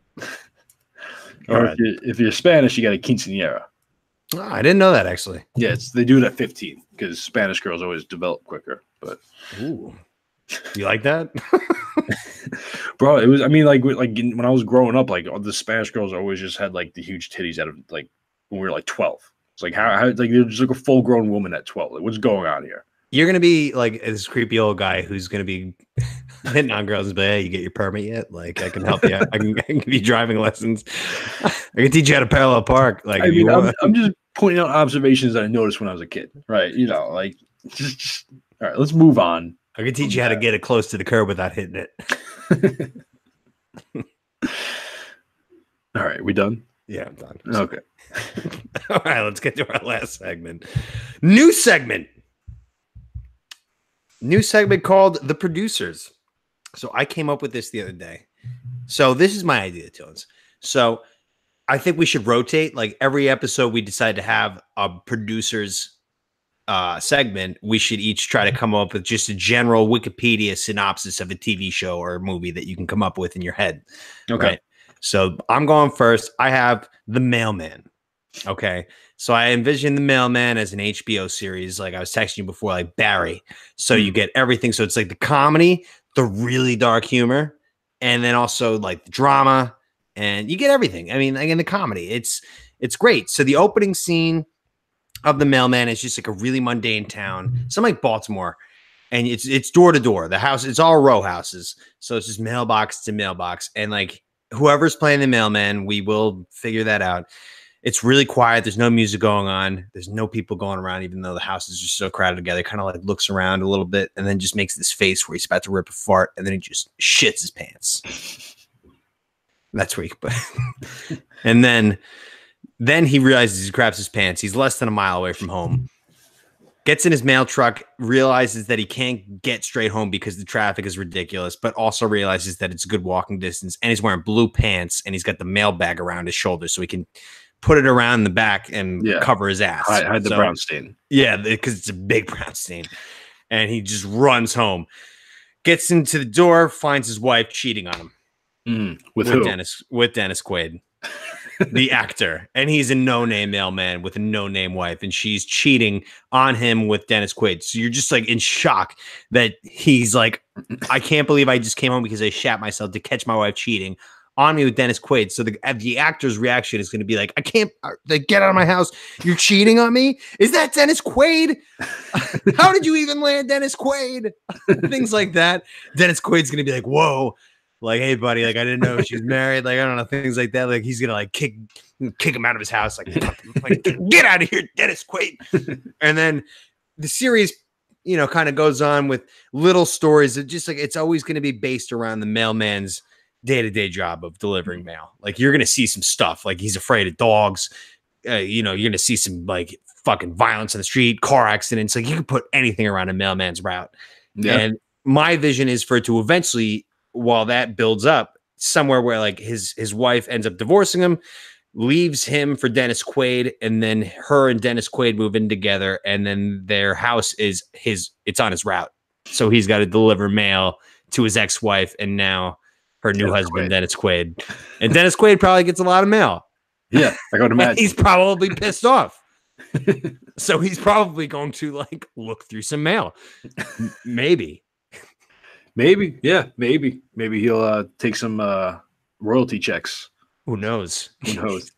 Or if you're Spanish, you got a quinceañera. Oh, I didn't know that actually. Yeah, they do it at 15 because Spanish girls always develop quicker. But ooh, you like that, bro? It was. I mean, like when I was growing up, like the Spanish girls always just had like the huge titties out of like when we were like 12. It's like how like they're just like a full grown woman at 12. Like, what's going on here? You're gonna be like this creepy old guy who's gonna be hitting on girls and be, hey, you get your permit yet? Like, I can help you. I can give you driving lessons. I can teach you how to parallel park. Like, I mean, I'm just pointing out observations that I noticed when I was a kid, right? You know, like just all right. Let's move on. I can teach you how to get it close to the curb without hitting it. All right, we done? Yeah, I'm done. Okay. All right, let's get to our last segment. New segment called The Producers. So I came up with this the other day. So this is my idea, Tillins. So I think we should rotate. Like every episode we decide to have a producers segment, we should each try to come up with just a general Wikipedia synopsis of a TV show or a movie that you can come up with in your head. Okay. Right? So I'm going first. I have The Mailman. Okay. So I envision The Mailman as an HBO series, like I was texting you before, like Barry. So you get everything. So it's like the comedy, the really dark humor, and then also like the drama, and you get everything. I mean, like in the comedy, it's great. So the opening scene of The Mailman is just like a really mundane town, something like Baltimore, and it's door to door. The house, it's all row houses, so it's just mailbox to mailbox, and like whoever's playing the mailman, we will figure that out. It's really quiet. There's no music going on. There's no people going around, even though the houses are so crowded together. Kind of like looks around a little bit and then just makes this face where he's about to rip a fart, and then he just shits his pants. That's where he put. And then he realizes he craps his pants. He's less than a mile away from home. Gets in his mail truck, realizes that he can't get straight home because the traffic is ridiculous, but also realizes that it's a good walking distance, and he's wearing blue pants, and he's got the mail bag around his shoulder so he can put it around the back and cover his ass. Hide the brown stain. Yeah, because it's a big brown stain. And he just runs home. Gets into the door, finds his wife cheating on him. With who? Dennis Quaid. The actor, and he's a no-name mailman with a no-name wife, and she's cheating on him with Dennis Quaid. So you're just like in shock that he's like, I can't believe I just came home because I shat myself to catch my wife cheating on me with Dennis Quaid. So the actor's reaction is going to be like, I can't, like, get out of my house. You're cheating on me? Is that Dennis Quaid? How did you even land Dennis Quaid? Things like that. Dennis Quaid's going to be like, whoa. Like, hey, buddy, like, I didn't know she's married. Like, I don't know, things like that. Like, he's going to, like, kick him out of his house. Like, get out of here, Dennis Quaid. And then the series, you know, kind of goes on with little stories that just, like, it's always going to be based around the mailman's day-to-day job of delivering mail. Like, you're going to see some stuff. Like, he's afraid of dogs. You know, you're going to see some, like, fucking violence on the street, car accidents. Like, you can put anything around a mailman's route. Yeah. And my vision is for it to eventually, while that builds up, somewhere where like his wife ends up divorcing him, leaves him for Dennis Quaid, and then her and Dennis Quaid move in together, and then their house is it's on his route. So he's got to deliver mail to his ex-wife and now her new husband, Dennis Quaid. And Dennis Quaid probably gets a lot of mail. Yeah, I got to imagine. He's probably pissed off. So he's probably going to like look through some mail. Maybe, yeah, maybe he'll take some royalty checks. Who knows? Who knows?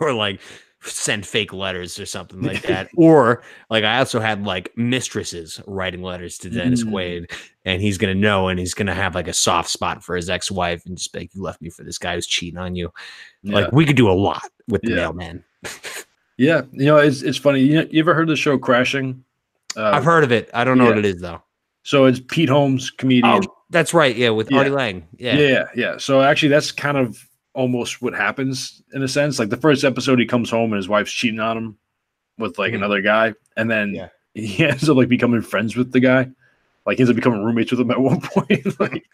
Or like send fake letters or something like that. Or like I also had like mistresses writing letters to Dennis Quaid, and he's gonna know, and he's gonna have like a soft spot for his ex-wife, and just be like, you left me for this guy who's cheating on you. Yeah. Like we could do a lot with the mailman. Yeah, you know, it's funny. You ever heard of the show Crashing? I've heard of it. I don't know what it is though. So it's Pete Holmes, comedian. Oh, that's right. Yeah, with Artie Lang. Yeah. So actually, that's kind of almost what happens in a sense. Like the first episode, he comes home and his wife's cheating on him with like another guy, and then he ends up like becoming friends with the guy. Like he ends up becoming roommates with him at one point. like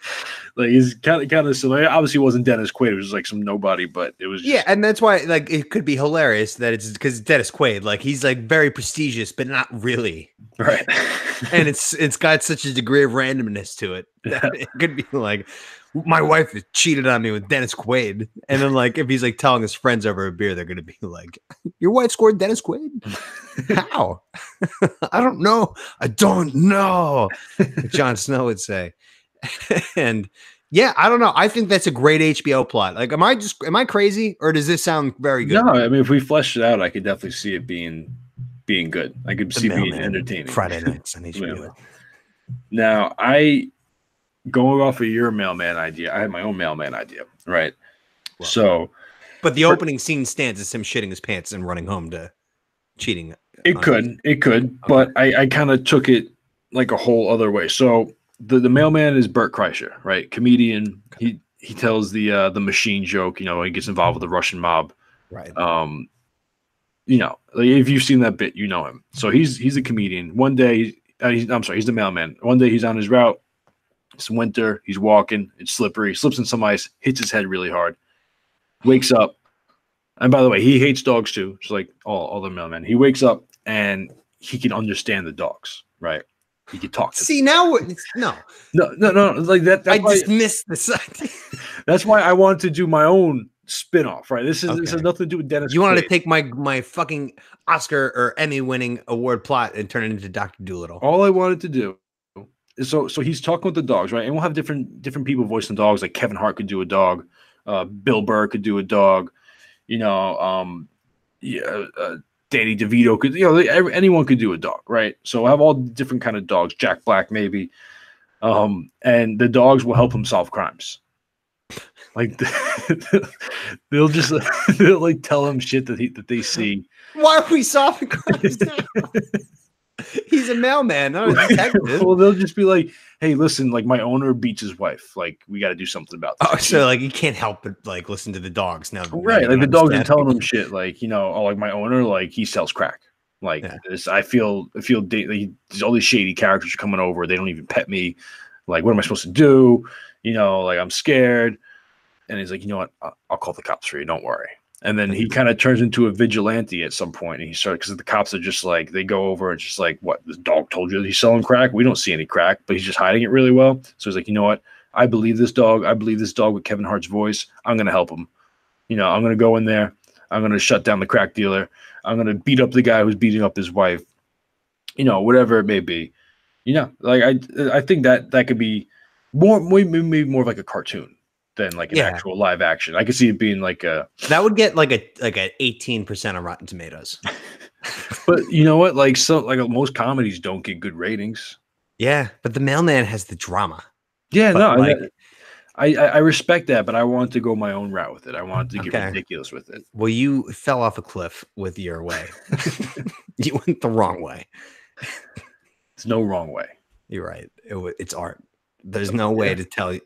he's kind of similar. Obviously, it wasn't Dennis Quaid. It was like some nobody, but it was just... and that's why like it could be hilarious that it's because Dennis Quaid, like he's like very prestigious, but not really. Right. And it's got such a degree of randomness to it that it could be like, my wife cheated on me with Dennis Quaid. And then like if he's like telling his friends over a beer, they're gonna be like, your wife scored Dennis Quaid? How? I don't know. Jon Snow would say. And yeah, I don't know. I think that's a great HBO plot. Like, am I crazy, or does this sound very good? No, I mean, if we fleshed it out, I could definitely see it being good. I could see it being entertaining. Friday nights on HBO. Now, going off of your mailman idea, I had my own mailman idea, right? Well, so, but the opening scene stands as him shitting his pants and running home to cheating. It could, okay. But I kind of took it like a whole other way. So the mailman is Bert Kreischer, right? Comedian. Okay. He tells the machine joke. You know, he gets involved with the Russian mob. Right. You know, like if you've seen that bit, you know him. So he's a comedian. One day, he's the mailman. One day he's on his route. It's winter. He's walking. It's slippery. Slips in some ice. Hits his head really hard. Wakes up. And by the way, he hates dogs too. Just like all the mailmen. He wakes up and he can understand the dogs. Right. He can talk to them. Now no. Like that. I just missed this. That's why I wanted to do my own spin-off. Right. This has nothing to do with Dennis. You wanted to take my fucking Oscar or Emmy winning award plot and turn it into Dr. Dolittle. All I wanted to do. So he's talking with the dogs, right? And we'll have different people voicing dogs. Like Kevin Hart could do a dog, Bill Burr could do a dog, you know, Danny DeVito could, you know, anyone could do a dog, right? So we'll have all different kind of dogs. Jack Black maybe, and the dogs will help him solve crimes. Like they'll like tell him shit that they see. Why are we solving crimes now? He's a mailman, not a detective. Well, they'll just be like, "Hey, listen, like my owner beats his wife. Like we got to do something about this." Oh, so like you can't help but like listen to the dogs now. Right, like the dogs are telling him shit. Like, you know, like my owner, like he sells crack. Like this, I feel like, there's all these shady characters are coming over. They don't even pet me. Like, what am I supposed to do? You know, like I'm scared. And he's like, you know what? I'll call the cops for you. Don't worry. And then he kind of turns into a vigilante at some point, and he starts because the cops are just like they go over and just like, what, this dog told you that he's selling crack? We don't see any crack, but he's just hiding it really well. So he's like, you know what? I believe this dog. I believe this dog with Kevin Hart's voice. I'm gonna help him. You know, I'm gonna go in there. I'm gonna shut down the crack dealer. I'm gonna beat up the guy who's beating up his wife. You know, whatever it may be. You know, like I think that could be maybe more of like a cartoon than like an actual live action. I could see it being like that would get like a 18% on Rotten Tomatoes. But you know what? Like most comedies don't get good ratings. Yeah, but the mailman has the drama. Yeah, but no, I respect that, but I wanted to go my own route with it. I wanted to get ridiculous with it. Well, you fell off a cliff with your way. You went the wrong way. There's no wrong way. You're right. It's art. There's no way to tell you.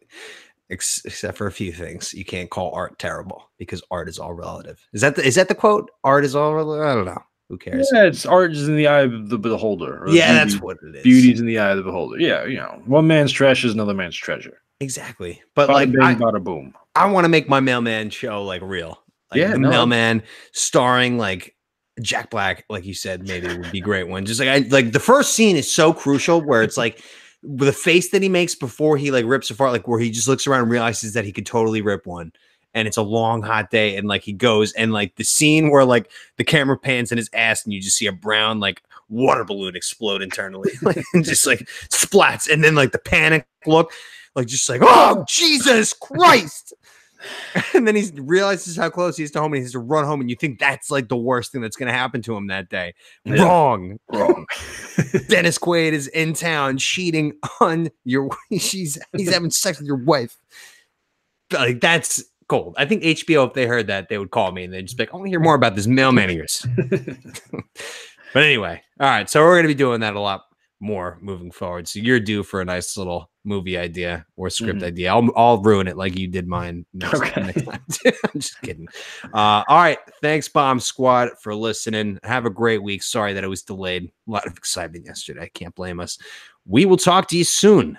Except for a few things, you can't call art terrible because art is all relative. Is that the quote? Art is all relative. I don't know. Who cares? Yeah, it's art is in the eye of the beholder. Yeah, that's what it is. Beauty's in the eye of the beholder. Yeah, you know, one man's trash is another man's treasure. Exactly. But bada like, bang, bada boom. I want to make my mailman show like real. Like, the mailman starring like Jack Black, like you said, maybe would be a great one. Just like the first scene is so crucial where it's like. With the face that he makes before he like rips apart, like where he just looks around and realizes that he could totally rip one, and it's a long hot day, and like he goes and like the scene where like the camera pans in his ass and you just see a brown like water balloon explode internally, like, and just like splats, and then like the panic look, like just like, oh Jesus Christ. And then he realizes how close he is to home and he has to run home. And you think that's like the worst thing that's going to happen to him that day. Yeah. Wrong. Dennis Quaid is in town cheating on he's having sex with your wife. Like, that's cold. I think HBO, if they heard that, they would call me and they'd just be like, I want to hear more about this mailman of yours. But anyway, all right. So we're going to be doing that a lot more moving forward. So you're due for a nice little movie idea or script idea. I'll ruin it like you did mine next time. I'm just kidding. All right. Thanks, Bomb Squad, for listening. Have a great week. Sorry that it was delayed. A lot of excitement yesterday. Can't blame us. We will talk to you soon.